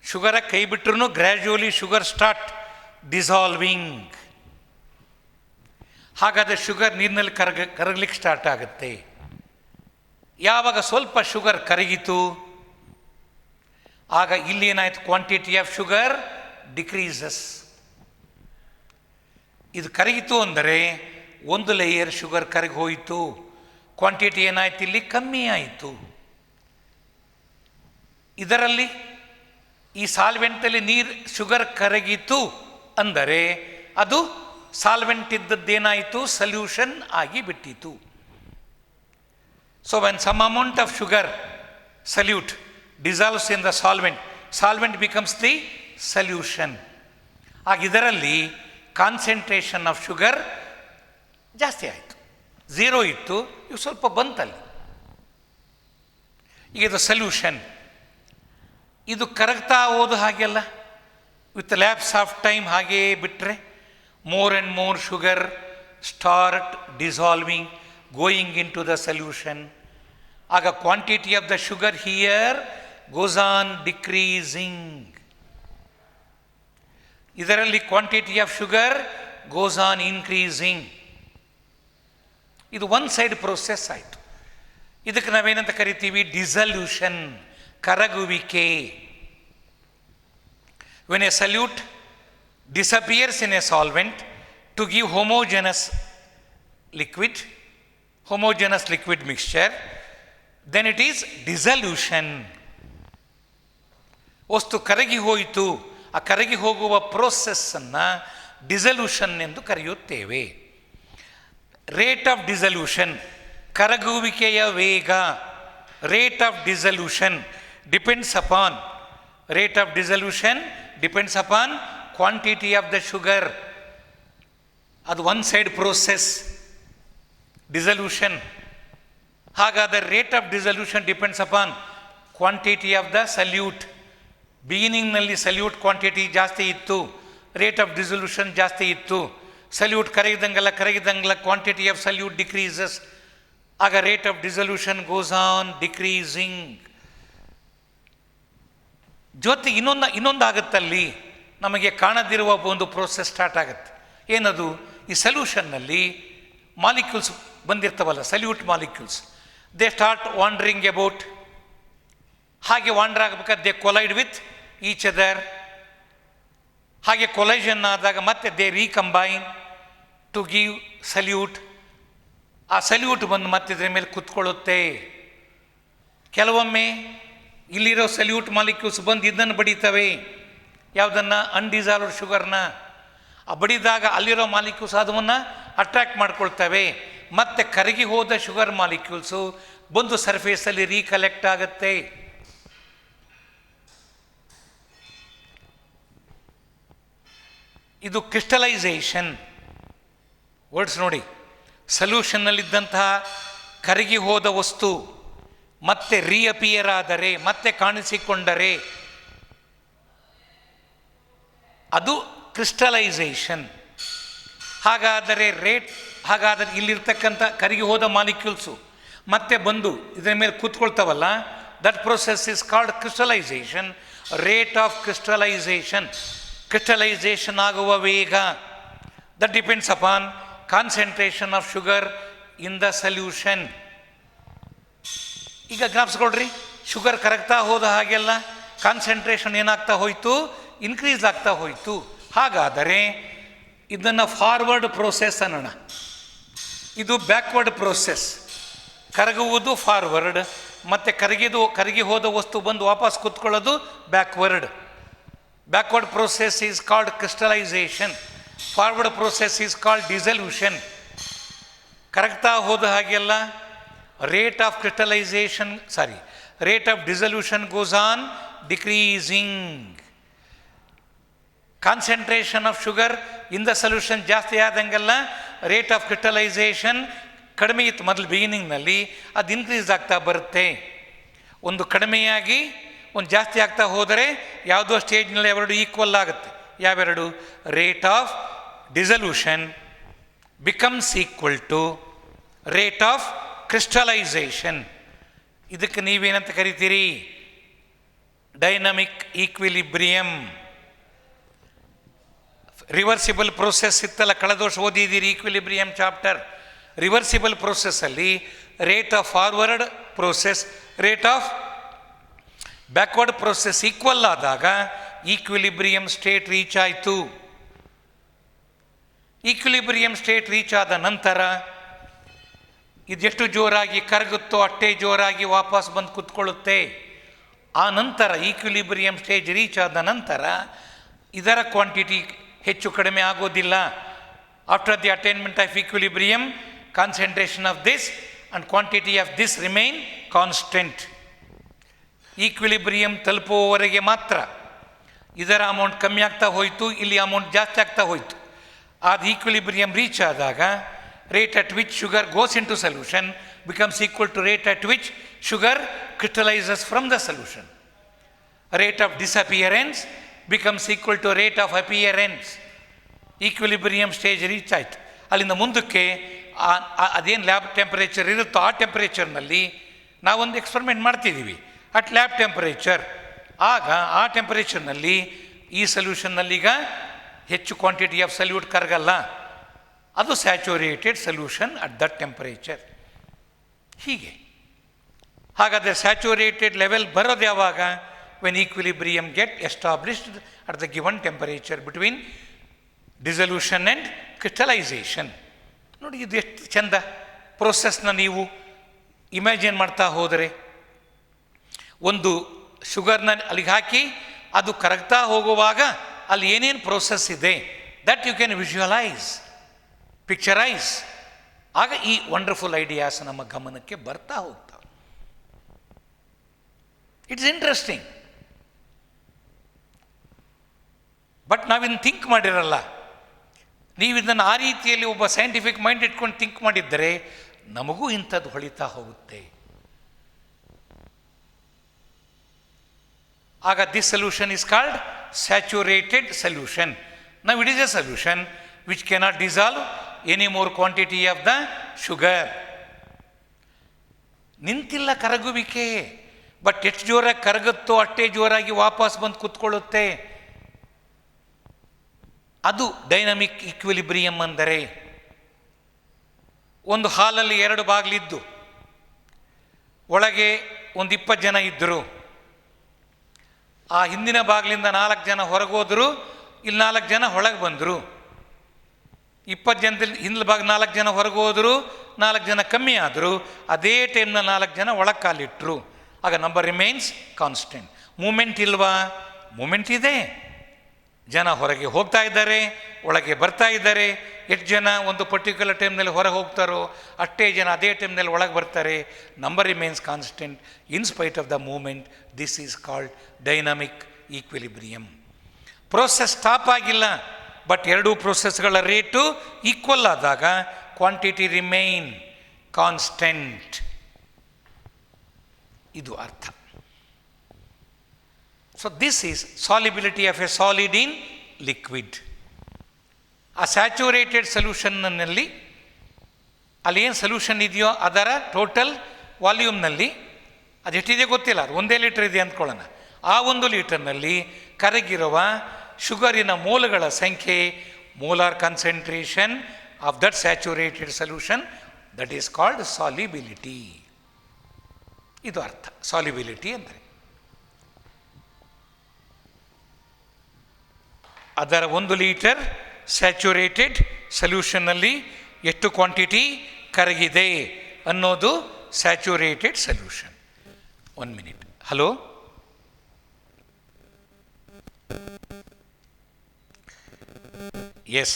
ಶುಗರ ಕೈ ಬಿಟ್ಟರೂ ಗ್ರ್ಯಾಜುವಲಿ ಶುಗರ್ ಸ್ಟಾರ್ಟ್ ಡಿಸಾಲ್ವಿಂಗ್. ಹಾಗಾದರೆ ಶುಗರ್ ನೀರಿನಲ್ಲಿ ಕರಗಲಿಕ್ಕೆ ಸ್ಟಾರ್ಟ್ ಆಗುತ್ತೆ. ಯಾವಾಗ ಸ್ವಲ್ಪ ಶುಗರ್ ಕರಗಿತು ಆಗ ಇಲ್ಲಿ ಏನಾಯಿತು? Quantity of sugar decreases. ಇದು ಕರಗಿತು ಅಂದರೆ ಒಂದು ಲೇಯರ್ ಶುಗರ್ ಕರಗಿ ಹೋಯಿತು, ಕ್ವಾಂಟಿಟಿ ಏನಾಯ್ತು? ಇಲ್ಲಿ ಕಮ್ಮಿ ಆಯಿತು. ಇದರಲ್ಲಿ ಈ ಸಾಲ್ವೆಂಟಲ್ಲಿ ಶುಗರ್ ಕರಗಿತು ಅಂದರೆ ಅದು ಸಾಲ್ವೆಂಟ್ ಇದ್ದದ್ದೇನಾಯಿತು? ಸಲ್ಯೂಷನ್ ಆಗಿ ಬಿಟ್ಟಿತು. So when some amount of sugar solute dissolves in the solvent becomes the solution. ಆಗ ಇದರಲ್ಲಿ ಕಾನ್ಸಂಟ್ರೇಷನ್ ಆಫ್ ಶುಗರ್ ಜಾಸ್ತಿ ಆಯಿತು. 0 ಇತ್ತು, ಇವು ಸ್ವಲ್ಪ ಬಂತಲ್ಲಿ. ಈಗ ಇದು ಸಲ್ಯೂಷನ್. ಇದು ಕರಗ್ತಾ ಹೋದು ಹಾಗೆಲ್ಲ ವಿತ್ ಲ್ಯಾಪ್ಸ್ ಆಫ್ ಟೈಮ್ ಹಾಗೇ ಬಿಟ್ಟರೆ more and more sugar start dissolving, going in to the solution. ಆಗ quantity of the sugar here goes on decreasing. ಇದರಲ್ಲಿ quantity of sugar goes on increasing. ಇದು ಒನ್ ಸೈಡ್ ಪ್ರೋಸೆಸ್ ಆಯಿತು. ಇದಕ್ಕೆ ನಾವೇನಂತ ಕರಿತೀವಿ? Dissolution, ಕರಗುವಿಕೆ. When a solute disappears in a solvent to give homogeneous liquid, homogeneous liquid mixture, then it is dissolution. ವಸ್ತು ಕರಗಿ ಹೋಯಿತು, ಆ ಕರಗಿ ಹೋಗುವ ಪ್ರೋಸೆಸ್ಸನ್ನು ಡಿಸಲ್ಯೂಷನ್ ಎಂದು ಕರೆಯುತ್ತೇವೆ. ರೇಟ್ ಆಫ್ ಡಿಸಲ್ಯೂಷನ್, ಕರಗುವಿಕೆಯ ವೇಗ. Rate of dissolution depends upon quantity of the sugar. ಅದು ಒನ್ ಸೈಡ್ ಪ್ರೋಸೆಸ್ ಡಿಸಲ್ಯೂಷನ್. ಹಾಗಾದರೆ rate of dissolution depends upon quantity of the solute. ಬಿಗಿನಿಂಗ್ನಲ್ಲಿ ಸಲ್ಯೂಟ್ ಕ್ವಾಂಟಿಟಿ ಜಾಸ್ತಿ ಇತ್ತು, ರೇಟ್ ಆಫ್ ಡಿಸಲ್ಯೂಷನ್ ಜಾಸ್ತಿ ಇತ್ತು. ಸಲ್ಯೂಟ್ ಕರಗಿದಂಗೆಲ್ಲ ಕ್ವಾಂಟಿಟಿ ಆಫ್ ಸಲ್ಯೂಟ್ ಡಿಕ್ರೀಸಸ್, ಆಗ rate of dissolution goes on decreasing. ಜೊತೆಗೆ ಇನ್ನೊಂದು ಆಗುತ್ತಲ್ಲಿ, ನಮಗೆ ಕಾಣದಿರುವ ಒಂದು ಪ್ರೋಸೆಸ್ ಸ್ಟಾರ್ಟ್ ಆಗುತ್ತೆ. ಏನದು? ಈ ಸಲ್ಯೂಷನ್ನಲ್ಲಿ ಮಾಲಿಕ್ಯೂಲ್ಸ್ ಬಂದಿರ್ತಾವಲ್ಲ, solute molecules, they start wandering about. ಹಾಗೆ ವಾಂಡ್ರ್ ಆಗಬೇಕಾದ್ರೆ they collide with each other. ಹಾಗೆ ಕೊಲೈಷನ್ ಆದಾಗ ಮತ್ತೆ they recombine to give solute. ಆ ಸಲ್ಯೂಟ್ ಬಂದು ಮತ್ತೆ ಇದ್ರ ಮೇಲೆ ಕುತ್ಕೊಳ್ಳುತ್ತೆ. ಕೆಲವೊಮ್ಮೆ ಇಲ್ಲಿರೋ ಸಲ್ಯೂಟ್ ಮಾಲಿಕ್ಯೂಲ್ಸ್ ಬಂದು ಇದನ್ನು ಬಡಿತವೆ, ಯಾವುದನ್ನು? ಅನ್ಡಿಸಾಲ್ವ್ಡ್ ಶುಗರ್ನ. ಆ ಬಡಿದಾಗ ಅಲ್ಲಿರೋ ಮಾಲಿಕ್ಯೂಲ್ಸ್ ಅದನ್ನು ಅಟ್ರ್ಯಾಕ್ಟ್ ಮಾಡ್ಕೊಳ್ತವೆ. ಮತ್ತು ಕರಗಿ ಹೋದ ಶುಗರ್ ಮಾಲಿಕ್ಯೂಲ್ಸು ಬಂದು ಸರ್ಫೇಸಲ್ಲಿ ರೀಕಲೆಕ್ಟ್ ಆಗುತ್ತೆ. ಇದು ಕ್ರಿಸ್ಟಲೈಸೇಷನ್. ವರ್ಡ್ಸ್ ನೋಡಿ, ಸಲ್ಯೂಷನ್ನಲ್ಲಿದ್ದಂತಹ ಕರಗಿ ಹೋದ ವಸ್ತು ಮತ್ತೆ ರೀಅಪಿಯರ್ ಆದರೆ, ಮತ್ತೆ ಕಾಣಿಸಿಕೊಂಡರೆ ಅದು ಕ್ರಿಸ್ಟಲೈಸೇಷನ್. ಹಾಗಾದರೆ ಇಲ್ಲಿರ್ತಕ್ಕಂಥ ಕರಗಿ ಹೋದ ಮಾಲಿಕ್ಯೂಲ್ಸು ಮತ್ತೆ ಬಂದು ಇದರ ಮೇಲೆ ಕೂತ್ಕೊಳ್ತಾವಲ್ಲ, that process is called crystallization. Rate of crystallization ಆಗುವ ವೇಗ, that depends upon concentration of sugar in the solution. ಈಗ ಜ್ಞಾಪಿಸ್ಕೊಳ್ರಿ, ಶುಗರ್ ಕರಗ್ತಾ ಹೋದ ಹಾಗೆಲ್ಲ ಕಾನ್ಸಂಟ್ರೇಷನ್ ಏನಾಗ್ತಾ ಹೋಯಿತು? ಇನ್ಕ್ರೀಸ್ ಆಗ್ತಾ ಹೋಯಿತು. ಹಾಗಾದರೆ ಇದನ್ನು ಫಾರ್ವರ್ಡ್ ಪ್ರೋಸೆಸ್ ಅನ್ನೋಣ, ಇದು ಬ್ಯಾಕ್ವರ್ಡ್ ಪ್ರೋಸೆಸ್. ಕರಗುವುದು ಫಾರ್ವರ್ಡ್, ಮತ್ತು ಕರಗಿ ಹೋದ ವಸ್ತು ಬಂದು ವಾಪಸ್ ಕೂತ್ಕೊಳ್ಳೋದು backward. Backward process is called crystallization, forward process is called dissolution. ಕರಗ್ತಾ ಹೋದ ಹಾಗೆಲ್ಲ rate of dissolution goes on decreasing. Concentration of sugar in the solution ಜಾಸ್ತಿ ಆದಂಗೆಲ್ಲ ರೇಟ್ ಆಫ್ ಕ್ರಿಸ್ಟಲೈಸೇಷನ್ ಕಡಿಮೆ ಇತ್ತು ಮೊದಲು ಬಿಗಿನಿಂಗ್ನಲ್ಲಿ, ಅದು ಇನ್ಕ್ರೀಸ್ ಆಗ್ತಾ ಬರುತ್ತೆ. ಒಂದು ಕಡಿಮೆಯಾಗಿ ಒಂದು ಜಾಸ್ತಿ ಆಗ್ತಾ ಹೋದರೆ ಯಾವುದೋ ಸ್ಟೇಜ್ನಲ್ಲಿ ಅವೆರಡು ಈಕ್ವಲ್ ಆಗುತ್ತೆ. ಯಾವೆರಡು? Rate of dissolution becomes equal to rate of crystallization. ಇದಕ್ಕೆ ನೀವೇನಂತ ಕರಿತೀರಿ? Dynamic equilibrium. ರಿವರ್ಸಿಬಲ್ ಪ್ರೋಸೆಸ್ ಇತ್ತಲ್ಲ, ಕಳೆದ ವರ್ಷ ಓದಿದ್ದೀರಿ ಈಕ್ವಿಲಿಬ್ರಿಯಂ ಚಾಪ್ಟರ್. ರಿವರ್ಸಿಬಲ್ ಪ್ರೋಸೆಸ್ಸಲ್ಲಿ rate of forward process, rate of backward process equal ಆದಾಗ ಈಕ್ವಿಲಿಬ್ರಿಯಂ ಸ್ಟೇಟ್ ರೀಚ್ ಆಯಿತು. ಈಕ್ವಿಲಿಬ್ರಿಯಂ ಸ್ಟೇಟ್ ರೀಚ್ ಆದ ನಂತರ ಇದೆಷ್ಟು ಜೋರಾಗಿ ಕರಗುತ್ತೋ ಅಷ್ಟೇ ಜೋರಾಗಿ ವಾಪಸ್ ಬಂದು ಕೂತ್ಕೊಳ್ಳುತ್ತೆ. ಆ ನಂತರ ಈಕ್ವಿಲಿಬ್ರಿಯಂ ಸ್ಟೇಜ್ ರೀಚ್ ಆದ ನಂತರ ಇದರ ಕ್ವಾಂಟಿಟಿ ಹೆಚ್ಚು ಕಡಿಮೆ ಆಗೋದಿಲ್ಲ. After the attainment of equilibrium, concentration of this and quantity of this remain constant. Equilibrium ತಲುಪುವವರೆಗೆ ಮಾತ್ರ ಇದರ ಅಮೌಂಟ್ ಕಮ್ಮಿ ಆಗ್ತಾ ಹೋಯಿತು, ಇಲ್ಲಿ ಅಮೌಂಟ್ ಜಾಸ್ತಿ ಆಗ್ತಾ ಹೋಯಿತು. ಅದು ಈಕ್ವಿಲಿಬ್ರಿಯಂ ರೀಚ್ ಆದಾಗ rate at which sugar goes into solution becomes equal to rate at which sugar crystallizes from the solution. Rate of disappearance becomes equal to rate of appearance. Equilibrium stage reach ಆಯಿತು. ಅಲ್ಲಿಂದ ಮುಂದಕ್ಕೆ ಅದೇನು lab temperature ಇರುತ್ತೋ ಆ ಟೆಂಪರೇಚರ್ನಲ್ಲಿ ನಾವೊಂದು experiment ಮಾಡ್ತಿದ್ದೀವಿ at lab temperature. ಆಗ ಆ ಟೆಂಪರೇಚರ್ನಲ್ಲಿ ಈ ಸೊಲ್ಯೂಷನ್ನಲ್ಲೀಗ ಹೆಚ್ಚು ಕ್ವಾಂಟಿಟಿ ಆಫ್ ಸಲ್ಯೂಟ್ ಕರಗಲ್ಲ, ಅದು saturated solution at that temperature. ಹೀಗೆ ಹಾಗಾದರೆ ಸ್ಯಾಚುರೇಟೆಡ್ ಲೆವೆಲ್ ಬರೋದು ಯಾವಾಗ? When equilibrium get established at the given temperature between dissolution and crystallisation. ನೋಡಿ ಇದು ಎಷ್ಟು ಚಂದ. ಪ್ರೋಸೆಸ್ನ ನೀವು ಇಮ್ಯಾಜಿನ್ ಮಾಡ್ತಾ ಹೋದರೆ, ಒಂದು ಶುಗರ್ನ ಅಲ್ಲಿಗೆ ಹಾಕಿ ಅದು ಕರಗ್ತಾ ಹೋಗುವಾಗ ಅಲ್ಲಿ ಏನೇನು ಪ್ರೋಸೆಸ್ ಇದೆ that you can visualize, picturize. ಆಗ ಈ ವಂಡರ್ಫುಲ್ ಐಡಿಯಾಸ್ ನಮ್ಮ ಗಮನಕ್ಕೆ ಬರ್ತಾ ಹೋಗ್ತವೆ. It's interesting. ಬಟ್ ನಾವಿನ್ನು ಥಿಂಕ್ ಮಾಡಿರಲ್ಲ. ನೀವು ಇದನ್ನು ಆ ರೀತಿಯಲ್ಲಿ ಒಬ್ಬ ಸೈಂಟಿಫಿಕ್ ಮೈಂಡ್ ಇಟ್ಕೊಂಡು ಥಿಂಕ್ ಮಾಡಿದ್ದರೆ ನಮಗೂ ಇಂಥದ್ದು ಹೊಳಿತಾ ಹೋಗುತ್ತೆ. ಆಗ this solution is called saturated solution. Now it is a solution which cannot dissolve any more quantity of the sugar. ನಿಂತಿಲ್ಲ ಕರಗುವಿಕೆ, ಬಟ್ ಎಷ್ಟು ಜೋರಾಗಿ ಕರಗುತ್ತೋ ಅಷ್ಟೇ ಜೋರಾಗಿ ವಾಪಸ್ ಬಂದು ಕೂತ್ಕೊಳ್ಳುತ್ತೆ. ಅದು ಡೈನಮಿಕ್ ಈಕ್ವಿಲಿಬ್ರಿಯಮ್ ಅಂದರೆ. ಒಂದು ಹಾಲಲ್ಲಿ 2 ಬಾಗಿಲಿದ್ದು ಒಳಗೆ ಒಂದು 20 ಜನ ಇದ್ದರು. ಆ ಹಿಂದಿನ ಬಾಗಿಲಿಂದ 4 ಜನ ಹೊರಗೋದ್ರು, ಇಲ್ಲಿ 4 ಜನ ಒಳಗೆ ಬಂದರು. 20 ಜನದಲ್ಲಿ ಹಿಂದಿನ ಭಾಗ 4 ಜನ ಹೊರಗೆ ಹೋದರು, 4 ಜನ ಕಮ್ಮಿ ಆದರು. ಅದೇ ಟೈಮ್ನ 4 ಜನ ಒಳಗೆ ಕಾಲಿಟ್ಟರು. ಆಗ ನಂಬರ್ ರಿಮೈನ್ಸ್ ಕಾನ್ಸ್ಟೆಂಟ್. ಮೂಮೆಂಟ್ ಇಲ್ವಾ? ಮೂಮೆಂಟ್ ಇದೆ. ಜನ ಹೊರಗೆ ಹೋಗ್ತಾ ಇದ್ದಾರೆ, ಒಳಗೆ ಬರ್ತಾ ಇದ್ದಾರೆ. ಎಷ್ಟು ಜನ ಒಂದು ಪರ್ಟಿಕ್ಯುಲರ್ ಟೈಮ್ನಲ್ಲಿ ಹೊರಗೆ ಹೋಗ್ತಾರೋ ಅಷ್ಟೇ ಜನ ಅದೇ ಟೈಮ್ನಲ್ಲಿ ಒಳಗೆ ಬರ್ತಾರೆ. Number remains constant in spite of the movement. This is called dynamic equilibrium. Process stop ಆಗಿಲ್ಲ, ಬಟ್ 2 ಪ್ರೋಸೆಸ್ಗಳ ರೇಟು ಈಕ್ವಲ್ ಆದಾಗ ಕ್ವಾಂಟಿಟಿ ರಿಮೈನ್ ಕಾನ್ಸ್ಟೆಂಟ್. ಇದು ಅರ್ಥ. So this is solubility of a solid in liquid. ಆ ಸ್ಯಾಚುರೇಟೆಡ್ ಸೊಲ್ಯೂಷನ್ನಲ್ಲಿ ಅಲ್ಲಿ ಏನು solution ಇದೆಯೋ ಅದರ ಟೋಟಲ್ ವಾಲ್ಯೂಮ್ನಲ್ಲಿ ಅದು ಎಷ್ಟಿದೆ ಗೊತ್ತಿಲ್ಲ, ಅದು 1 ಲೀಟರ್ ಇದೆ ಅಂದ್ಕೊಳ್ಳೋಣ. ಆ 1 ಲೀಟರ್ನಲ್ಲಿ ಕರಗಿರುವ ಶುಗರಿನ ಮೋಲ್ಗಳ ಸಂಖ್ಯೆ, molar concentration of that saturated solution, that is called solubility. ಇದು ಅರ್ಥ ಸಾಲಿಬಿಲಿಟಿ ಅಂದರೆ. ಅದರ 1 ಲೀಟರ್ ಸ್ಯಾಚುರೇಟೆಡ್ ಸೊಲ್ಯೂಷನ್ನಲ್ಲಿ ಎಷ್ಟು ಕ್ವಾಂಟಿಟಿ ಕರಗಿದೆ ಅನ್ನೋದು saturated solution. 1 minute. Hello, yes,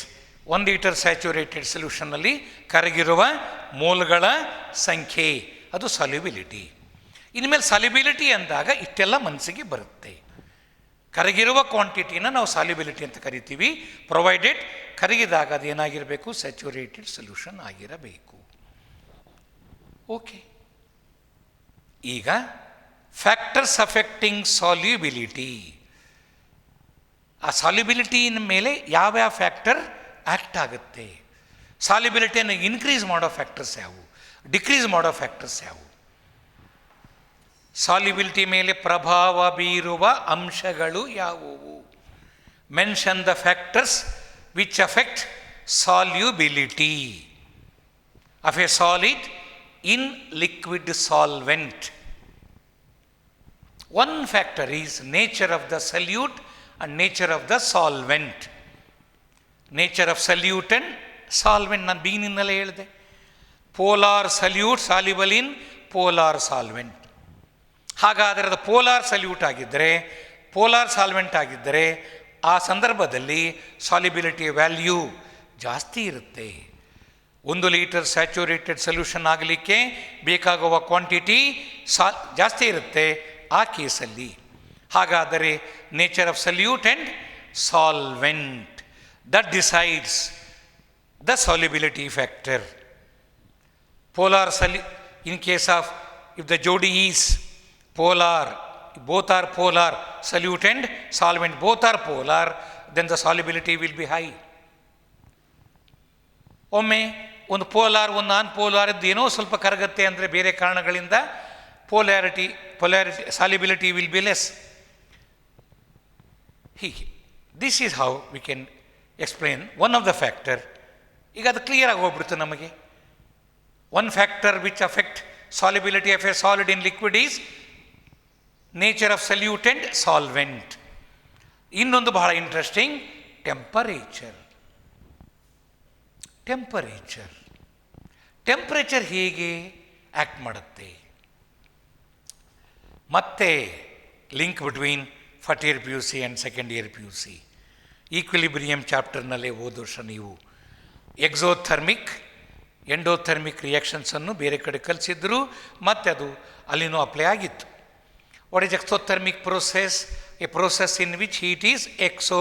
1 litre saturated ಸೊಲ್ಯೂಷನ್ನಲ್ಲಿ ಕರಗಿರುವ ಮೋಲ್ಗಳ ಸಂಖ್ಯೆ, ಅದು ಸಾಲ್ಯುಬಿಲಿಟಿ. ಇನ್ಮೇಲೆ ಸಾಲ್ಯುಬಿಲಿಟಿ ಅಂದಾಗ ಇಷ್ಟೆಲ್ಲ ಮನಸ್ಸಿಗೆ ಬರುತ್ತೆ. ಕರಗಿರುವ ಕ್ವಾಂಟಿಟಿನ ನಾವು ಸಾಲ್ಯುಬಿಲಿಟಿ ಅಂತ ಕರಿತೀವಿ, ಪ್ರೊವೈಡೆಡ್ ಕರಗಿದಾಗ ಅದು ಏನಾಗಿರಬೇಕು? ಸ್ಯಾಚುರೇಟೆಡ್ ಸೊಲ್ಯೂಷನ್ ಆಗಿರಬೇಕು. ಓಕೆ. ಈಗ ಫ್ಯಾಕ್ಟರ್ಸ್ ಅಫೆಕ್ಟಿಂಗ್ ಸಾಲ್ಯುಬಿಲಿಟಿ. ಆ ಸಾಲ್ಯುಬಿಲಿಟಿನ ಮೇಲೆ ಯಾವ್ಯಾವ ಫ್ಯಾಕ್ಟರ್ ಆ್ಯಕ್ಟ್ ಆಗುತ್ತೆ? ಸಾಲ್ಯುಬಿಲಿಟಿಯನ್ನು ಇನ್ಕ್ರೀಸ್ ಮಾಡೋ ಫ್ಯಾಕ್ಟರ್ಸ್ ಯಾವುವು, ಡಿಕ್ರೀಸ್ ಮಾಡೋ ಫ್ಯಾಕ್ಟರ್ಸ್ ಯಾವುವು? ಸಾಲ್ಯುಬಿಲಿಟಿ ಮೇಲೆ ಪ್ರಭಾವ ಬೀರುವ ಅಂಶಗಳು ಯಾವುವು? Mention the factors which affect solubility of a solid in liquid solvent. One factor is nature of the solute and nature of the solvent. Nature of solute and solvent ನಾನು ಬಿಗಿನಿಂದಲೇ ಹೇಳಿದೆ. Polar salute soluble in polar solvent. ಹಾಗಾದರೆ ಅದು polar salute ಆಗಿದ್ದರೆ, polar solvent ಆಗಿದ್ದರೆ ಆ ಸಂದರ್ಭದಲ್ಲಿ solubility value ಜಾಸ್ತಿ ಇರುತ್ತೆ. 1 ಲೀಟರ್ ಸ್ಯಾಚುರೇಟೆಡ್ ಸೊಲ್ಯೂಷನ್ ಆಗಲಿಕ್ಕೆ ಬೇಕಾಗುವ ಕ್ವಾಂಟಿಟಿ ಜಾಸ್ತಿ ಇರುತ್ತೆ ಆ ಕೇಸಲ್ಲಿ. ಹಾಗಾದರೆ nature of solute and solvent that decides the solubility factor. Polar in case of if the ಜೋಡಿ is polar, both are polar, solute and solvent both are polar, then the solubility will be high. ಒಮ್ಮೆ ಒಂದು polar ಒಂದು non polar ಇದ್ದು ಏನೋ ಸ್ವಲ್ಪ ಕರಗತ್ತೆ ಅಂದರೆ ಬೇರೆ ಕಾರಣಗಳಿಂದ polarity solubility will be less. ಹೀಗೆ this is how we can explain one of the factor. ಈಗ ಅದು ಕ್ಲಿಯರ್ ಆಗಿ ಹೋಗ್ಬಿಡ್ತು ನಮಗೆ. One factor which affect solubility of a solid in liquid is nature of solute and solvent. ಇನ್ನೊಂದು ಬಹಳ interesting, temperature. Temperature ಹೇಗೆ act ಮಾಡುತ್ತೆ. ಮತ್ತೆ link between first year P U C and second year P U C equilibrium ಚಾಪ್ಟರ್ನಲ್ಲೇ ಹೋದ ವರ್ಷ ನೀವು exothermic endothermic ರಿಯಾಕ್ಷನ್ಸನ್ನು ಬೇರೆ ಕಡೆ ಕಲಿಸಿದ್ರು, ಮತ್ತು ಅದು ಅಲ್ಲಿನೂ ಅಪ್ಲೈ ಆಗಿತ್ತು. What is exothermic process? A process in which heat is exo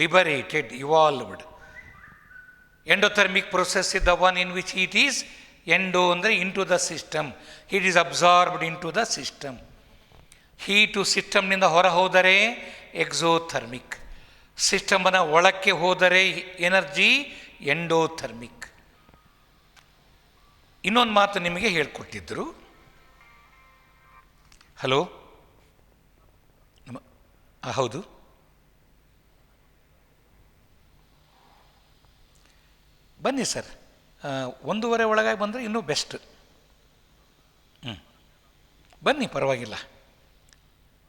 liberated evolved. Endothermic process is the one in which heat is endo ಅಂದರೆ ಇನ್ to the system, heat is absorbed in to the system. Heat ಸಿಸ್ಟಮ್ನಿಂದ ಹೊರ ಹೋದರೆ exothermic, ಸಿಸ್ಟಮನ ಒಳಕ್ಕೆ ಹೋದರೆ energy endothermic. ಇನ್ನೊಂದು ಮಾತು ನಿಮಗೆ ಹೇಳಿಕೊಟ್ಟಿದ್ದರು. Hello, ಹೌದು, ಬನ್ನಿ ಸರ್, 1:30 ಒಳಗಾಗಿ ಬಂದರೆ ಇನ್ನೂ ಬೆಸ್ಟ್. ಬನ್ನಿ, ಪರವಾಗಿಲ್ಲ.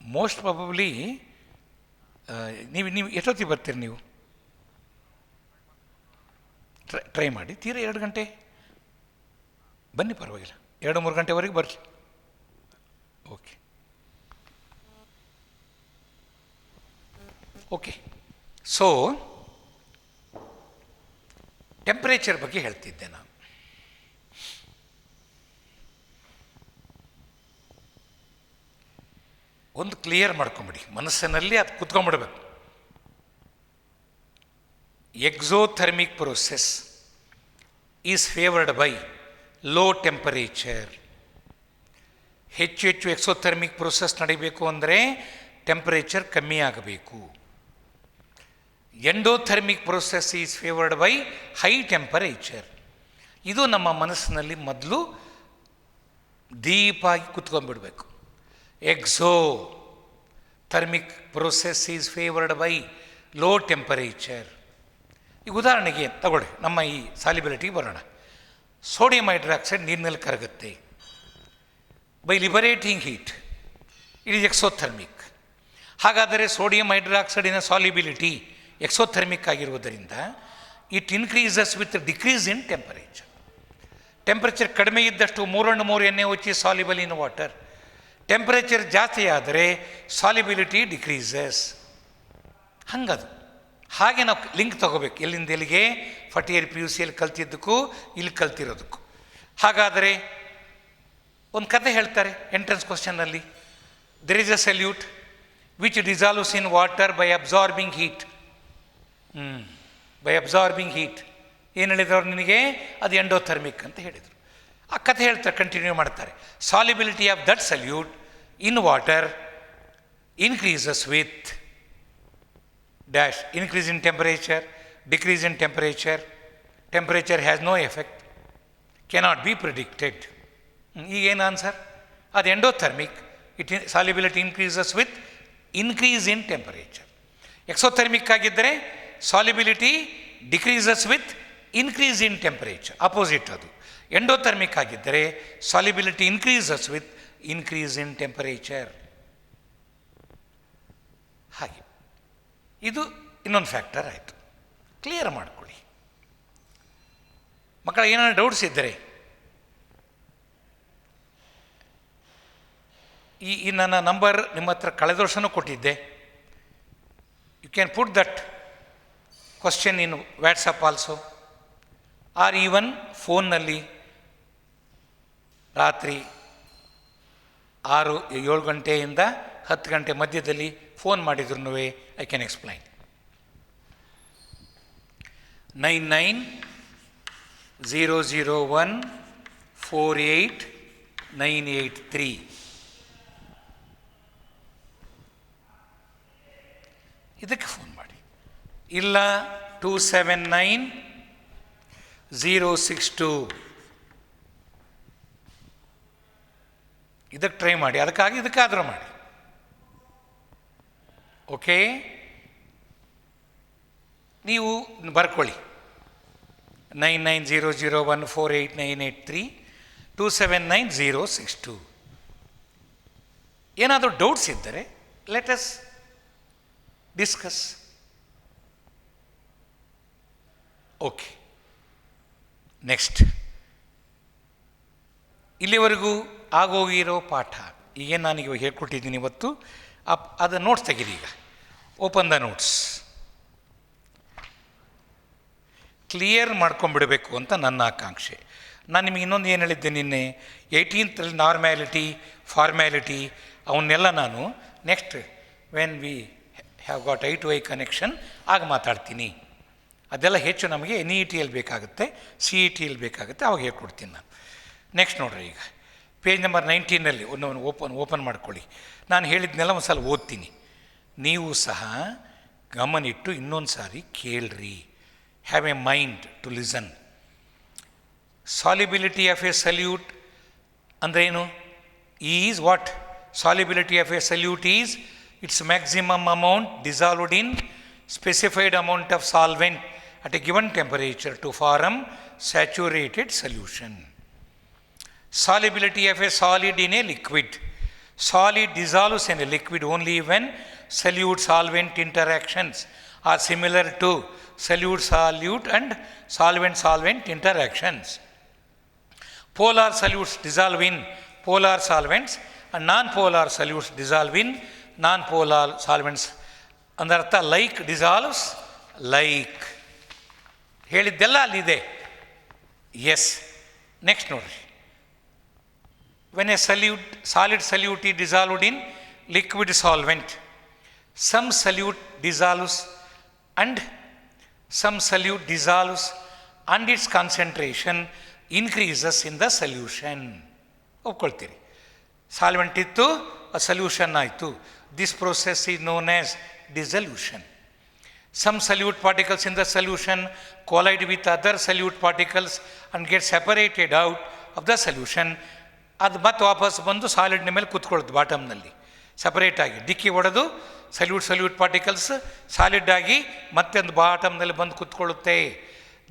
ಮೋಸ್ಟ್ ಪ್ರಾಬಬ್ಲಿ ನೀವು ಎಷ್ಟೊತ್ತಿಗೆ ಬರ್ತೀರಿ? ನೀವು ಟ್ರೈ ಮಾಡಿ. ತೀರಾ 2 ಗಂಟೆ ಬನ್ನಿ, ಪರವಾಗಿಲ್ಲ. 2-3 ಗಂಟೆವರೆಗೆ ಬರಲಿ. Okay okay. ಸೊ ಟೆಂಪ್ರೇಚರ್ ಬಗ್ಗೆ ಹೇಳ್ತಿದ್ದೆ ನಾನು. ಒಂದು ಕ್ಲಿಯರ್ ಮಾಡ್ಕೊಂಬಿಡಿ, ಮನಸ್ಸಿನಲ್ಲಿ ಅದು ಕುತ್ಕೊಂಡ್ಬಿಡ್ಬೇಕು. Exothermic process is favoured by low temperature. ಹೆಚ್ಚು ಹೆಚ್ಚು ಎಕ್ಸೋಥರ್ಮಿಕ್ ಪ್ರೋಸೆಸ್ ನಡೀಬೇಕು ಅಂದರೆ ಟೆಂಪರೇಚರ್ ಕಮ್ಮಿ ಆಗಬೇಕು. Endothermic process is favoured by high temperature. ಇದು ನಮ್ಮ ಮನಸ್ಸಿನಲ್ಲಿ ಮೊದಲು ಡೀಪಾಗಿ ಕುತ್ಕೊಂಡ್ಬಿಡ್ಬೇಕು. Exothermic process is favoured by low temperature. ಈಗ ಉದಾಹರಣೆಗೆ ತಗೊಳ್ಳಿ, ನಮ್ಮ ಈ ಸಾಲಿಬಿಲಿಟಿಗೆ ಬರೋಣ. ಸೋಡಿಯಂ ಹೈಡ್ರಾಕ್ಸೈಡ್ ನೀರಿನಲ್ಲಿ ಕರಗುತ್ತೆ by liberating heat, it is exothermic. ಹಾಗಾದರೆ ಸೋಡಿಯಂ ಹೈಡ್ರಾಕ್ಸೈಡಿನ ಸಾಲಿಬಿಲಿಟಿ ಎಕ್ಸೋಥರ್ಮಿಕ್ ಆಗಿರುವುದರಿಂದ it increases with decrease in temperature. Temperature ಕಡಿಮೆ ಇದ್ದಷ್ಟು 3 NaOH soluble in water. Temperature ಜಾಸ್ತಿ ಆದರೆ ಸಾಲಿಬಿಲಿಟಿ ಡಿಕ್ರೀಸಸ್. ಹಂಗದು. ಹಾಗೆ ನಾವು ಲಿಂಕ್ ತಗೋಬೇಕು, ಎಲ್ಲಿಂದ ಎಲ್ಲಿಗೆ, ಫಸ್ಟ್ ಇಯರ್ ಪಿ ಯು ಸಿಯಲ್ಲಿ ಕಲ್ತಿದ್ದಕ್ಕೂ ಇಲ್ಲಿ ಕಲ್ತಿರೋದಕ್ಕೂ. ಹಾಗಾದರೆ ಒಂದು ಕತೆ ಹೇಳ್ತಾರೆ ಎಂಟ್ರೆನ್ಸ್ ಕ್ವಶನ್ನಲ್ಲಿ. There is a solute which dissolves in water by absorbing heat. By absorbing heat ಏನು ಹೇಳಿದವ್ರು ನಿನಗೆ? ಅದು ಎಂಡೋಥರ್ಮಿಕ್ ಅಂತ ಹೇಳಿದರು. ಆ ಕಥೆ ಹೇಳ್ತಾರೆ, ಕಂಟಿನ್ಯೂ ಮಾಡ್ತಾರೆ. Solubility of that solute in water increases with dash, increase in temperature, decrease in temperature, temperature has no effect, cannot be predicted. ಈಗೇನು ಆನ್ಸರ್? ಅದು endothermic. Solubility increases with increase in temperature. Exothermic ಆಗಿದ್ದರೆ solubility decreases with increase in temperature, opposite ಅದು. Endothermic ಆಗಿದ್ದರೆ solubility increases with increase in temperature. ಹಾಗೆ ಇದು ಇನ್ನೊಂದು factor ಆಯಿತು. Clear ಮಾಡ್ಕೊಳ್ಳಿ ಮಕ್ಕಳ. ಏನಾದ್ರು ಡೌಟ್ಸ್ ಇದ್ದರೆ ಈ ನನ್ನ ನಂಬರ್ ನಿಮ್ಮ ಹತ್ರ ಕಳೆದ ವರ್ಷವೂ ಕೊಟ್ಟಿದ್ದೆ. You can put that question in WhatsApp also, or even ಫೋನ್ನಲ್ಲಿ ರಾತ್ರಿ 6-7 ಗಂಟೆಯಿಂದ 10 ಗಂಟೆ ಮಧ್ಯದಲ್ಲಿ ಫೋನ್ ಮಾಡಿದ್ರು ಐ ಕ್ಯಾನ್ ಎಕ್ಸ್ಪ್ಲೈನ್. 9900148983 ಇದಕ್ಕೆ ಫೋನ್ ಮಾಡಿ. ಇಲ್ಲ 279062 ಇದಕ್ಕೆ ಟ್ರೈ ಮಾಡಿ. ಅದಕ್ಕಾಗಿ ಇದಕ್ಕಾದರೂ ಮಾಡಿ. ಓಕೆ, ನೀವು ಬರ್ಕೊಳ್ಳಿ. 9900148983 279062. ಏನಾದರೂ ಡೌಟ್ಸ್ ಇದ್ದರೆ let us discuss. Okay, next ಇಲ್ಲಿವರೆಗೂ ಆಗೋಗಿರೋ ಪಾಠ ಈಗೇನು ನಾನು ಇವಾಗ ಹೇಳ್ಕೊಟ್ಟಿದ್ದೀನಿ ಇವತ್ತು, ಅದು ನೋಟ್ಸ್ ತೆಗೀರಿ. ಈಗ ಓಪನ್ ದ ನೋಟ್ಸ್. ಕ್ಲಿಯರ್ ಮಾಡ್ಕೊಂಬಿಡಬೇಕು ಅಂತ ನನ್ನ ಆಕಾಂಕ್ಷೆ. ನಾನು ನಿಮಗೆ ಇನ್ನೊಂದು ಏನು ಹೇಳಿದ್ದೆ ನಿನ್ನೆ, 18th ನಾರ್ಮ್ಯಾಲಿಟಿ, ಫಾರ್ಮ್ಯಾಲಿಟಿ ಅವನ್ನೆಲ್ಲ ನಾನು next when we have got eye to eye connection ಆಗ ಮಾತಾಡ್ತೀನಿ. ಅದೆಲ್ಲ ಹೆಚ್ಚು ನಮಗೆ NEET-ಯಲ್ಲಿ ಬೇಕಾಗುತ್ತೆ, CET-ಯಲ್ಲಿ ಬೇಕಾಗುತ್ತೆ, ಅವಾಗ ಹೇಳ್ಕೊಡ್ತೀನಿ ನಾನು. ನೆಕ್ಸ್ಟ್ ನೋಡ್ರಿ, ಈಗ ಪೇಜ್ ನಂಬರ್ 19ನಲ್ಲಿ ಓಪನ್ ಮಾಡ್ಕೊಳ್ಳಿ. ನಾನು ಹೇಳಿದ್ನೆಲ್ಲ ಒಂದು ಸಲ ಓದ್ತೀನಿ, ನೀವು ಸಹ ಗಮನಿಟ್ಟು ಇನ್ನೊಂದು ಸಾರಿ ಕೇಳ್ರಿ. Have a mind to listen. Solubility of a solute ಅಂದ್ರೇನು? Is what? Solubility of a solute is its maximum amount dissolved in specified amount of solvent at a given temperature to form saturated solution. Solubility of a solid in a liquid. Solid dissolves in a liquid only when solute-solvent interactions are similar to solute-solute and solvent-solvent interactions. Polar solutes dissolve in polar solvents and non-polar solutes dissolve in non-polar solvents. ಅಂದರ್ಥ like dissolves like. ಹೇಳಿದ್ದೆಲ್ಲ ಅಲ್ಲಿದೆ. Yes. Next ನೋಡ್ರಿ, when a solid solute ಈ dissolved in liquid solvent, some solute dissolves and its concentration increases in the solution. ಒಪ್ಕೊಳ್ತೀರಿ, solvent ಇತ್ತು, solution ಆಯಿತು. This process is known as dissolution. Some solute particles in the solution collide with other solute particles and get separated out of the solution. ಅದು ಮತ್ತೆ ವಾಪಸ್ ಬಂದು ಸಾಲಿಡ್ನ ಮೇಲೆ ಕೂತ್ಕೊಳ್ಳೋದು ಬಾಟಮ್ನಲ್ಲಿ separate ಆಗಿ ಡಿಕ್ಕಿ ಹೊಡೆದು ಸಲ್ಯೂಟ್ ಪಾರ್ಟಿಕಲ್ಸ್ ಸಾಲಿಡ್ ಆಗಿ ಮತ್ತೆ ಒಂದು ಬಾಟಮ್ನಲ್ಲಿ ಬಂದು ಕೂತ್ಕೊಳ್ಳುತ್ತೆ.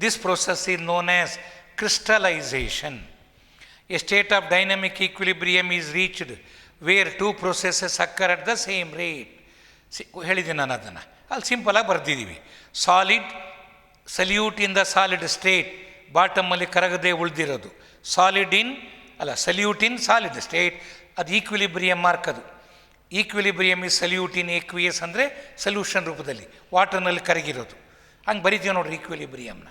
This process is known as crystallization. A state of dynamic equilibrium is reached where two processes occur at the same rate. ಹೇಳಿದ್ದೀನಿ ನಾನು ಅದನ್ನು, ಅಲ್ಲಿ ಸಿಂಪಲಾಗಿ ಬರೆದಿದ್ದೀವಿ. Solute in the solid state, ಬಾಟಮಲ್ಲಿ ಕರಗದೆ ಉಳಿದಿರೋದು. ಸಲ್ಯೂಟ್ ಇನ್ ಸಾಲಿಡ್ ಸ್ಟೇಟ್, ಅದು ಈಕ್ವಿಲಿಬ್ರಿಯಮ್ ಮಾರ್ಕ್. ಅದು equilibrium is solute in aqueous ಅಂದರೆ ಸಲ್ಯೂಷನ್ ರೂಪದಲ್ಲಿ ವಾಟರ್ನಲ್ಲಿ ಕರಗಿರೋದು. ಹಂಗೆ ಬರೀತೀವಿ ನೋಡ್ರಿ ಈಕ್ವಿಲಿಬ್ರಿಯಮ್ನ.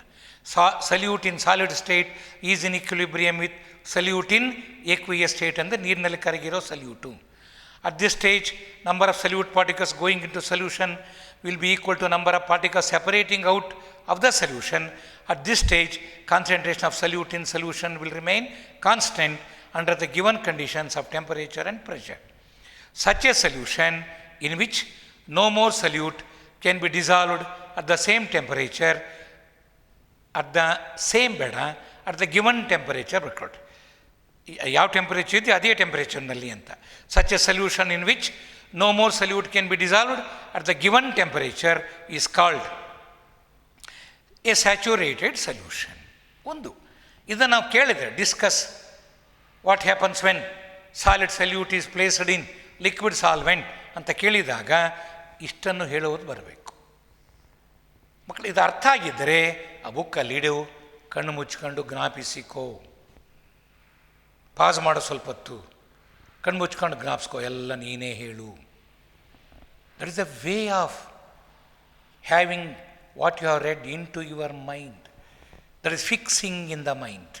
Solute in solid state is in equilibrium with salute in aqueous state ಅಂದರೆ ನೀರಿನಲ್ಲಿ ಕರಗಿರೋ solute. At this stage number of solute particles going into solution will be equal to number of particles separating out of the solution. At this stage, concentration of solute in solution will remain constant under the given conditions of temperature and pressure. Such a solution in which no more solute can be dissolved at the same temperature at the same bed at the given temperature record. ಯಾವ temperature ಇದೆ ಅದೇ ಟೆಂಪರೇಚರ್ನಲ್ಲಿ ಅಂತ. Such a solution in which no more solute can be dissolved at the given temperature is called A saturated solution. ಒಂದು ಇದನ್ನು ನಾವು ಕೇಳಿದರೆ discuss what happens when solid salute is placed in liquid solvent ಅಂತ ಕೇಳಿದಾಗ ಇಷ್ಟನ್ನು ಹೇಳೋದು ಬರಬೇಕು. ಮಕ್ಕಳು ಇದು ಅರ್ಥ ಆಗಿದ್ದರೆ ಆ ಬುಕ್ಕಲ್ಲಿಡು, ಕಣ್ಣು ಮುಚ್ಕೊಂಡು ಜ್ಞಾಪಿಸಿಕೋ. ಪಾಸ್ ಮಾಡೋ ಸ್ವಲ್ಪ ಹೊತ್ತು ಕಣ್ಣು ಮುಚ್ಕೊಂಡು ಜ್ಞಾಪಿಸ್ಕೋ, ಎಲ್ಲ ನೀನೇ ಹೇಳು. That is the way of having what you have read into your mind. That is fixing in the mind.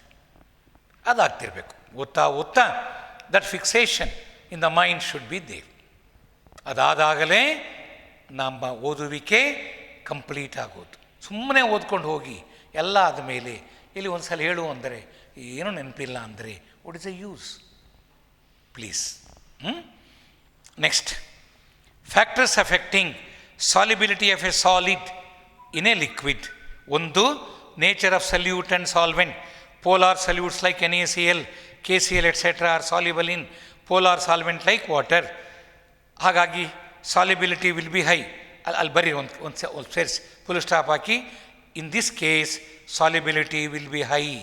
ಅದಾಗ್ತಿರ್ಬೇಕು. ಓದ್ತಾ that fixation in the mind should be there. ಅದಾದಾಗಲೇ ನಮ್ಮ ಓದುವಿಕೆ ಕಂಪ್ಲೀಟ್ ಆಗೋದು. ಸುಮ್ಮನೆ ಓದ್ಕೊಂಡು ಹೋಗಿ ಎಲ್ಲ ಆದಮೇಲೆ ಇಲ್ಲಿ ಒಂದು ಸಲ ಹೇಳು ಅಂದರೆ ಏನೂ ನೆನಪಿಲ್ಲ ಅಂದರೆ what is the use? Please. Next, factors affecting solubility of a solid in a liquid. ಒಂದು, nature of solute and solvent. Polar solutes like NaCl, KCl etc. are soluble in polar solvent like water. ಹಾಗಾಗಿ solubility will be high. ಅಲ್ಲಿ ಬರೀ ಒಂದು ಸೇರಿಸಿ full stop hockey, in this case solubility will be high.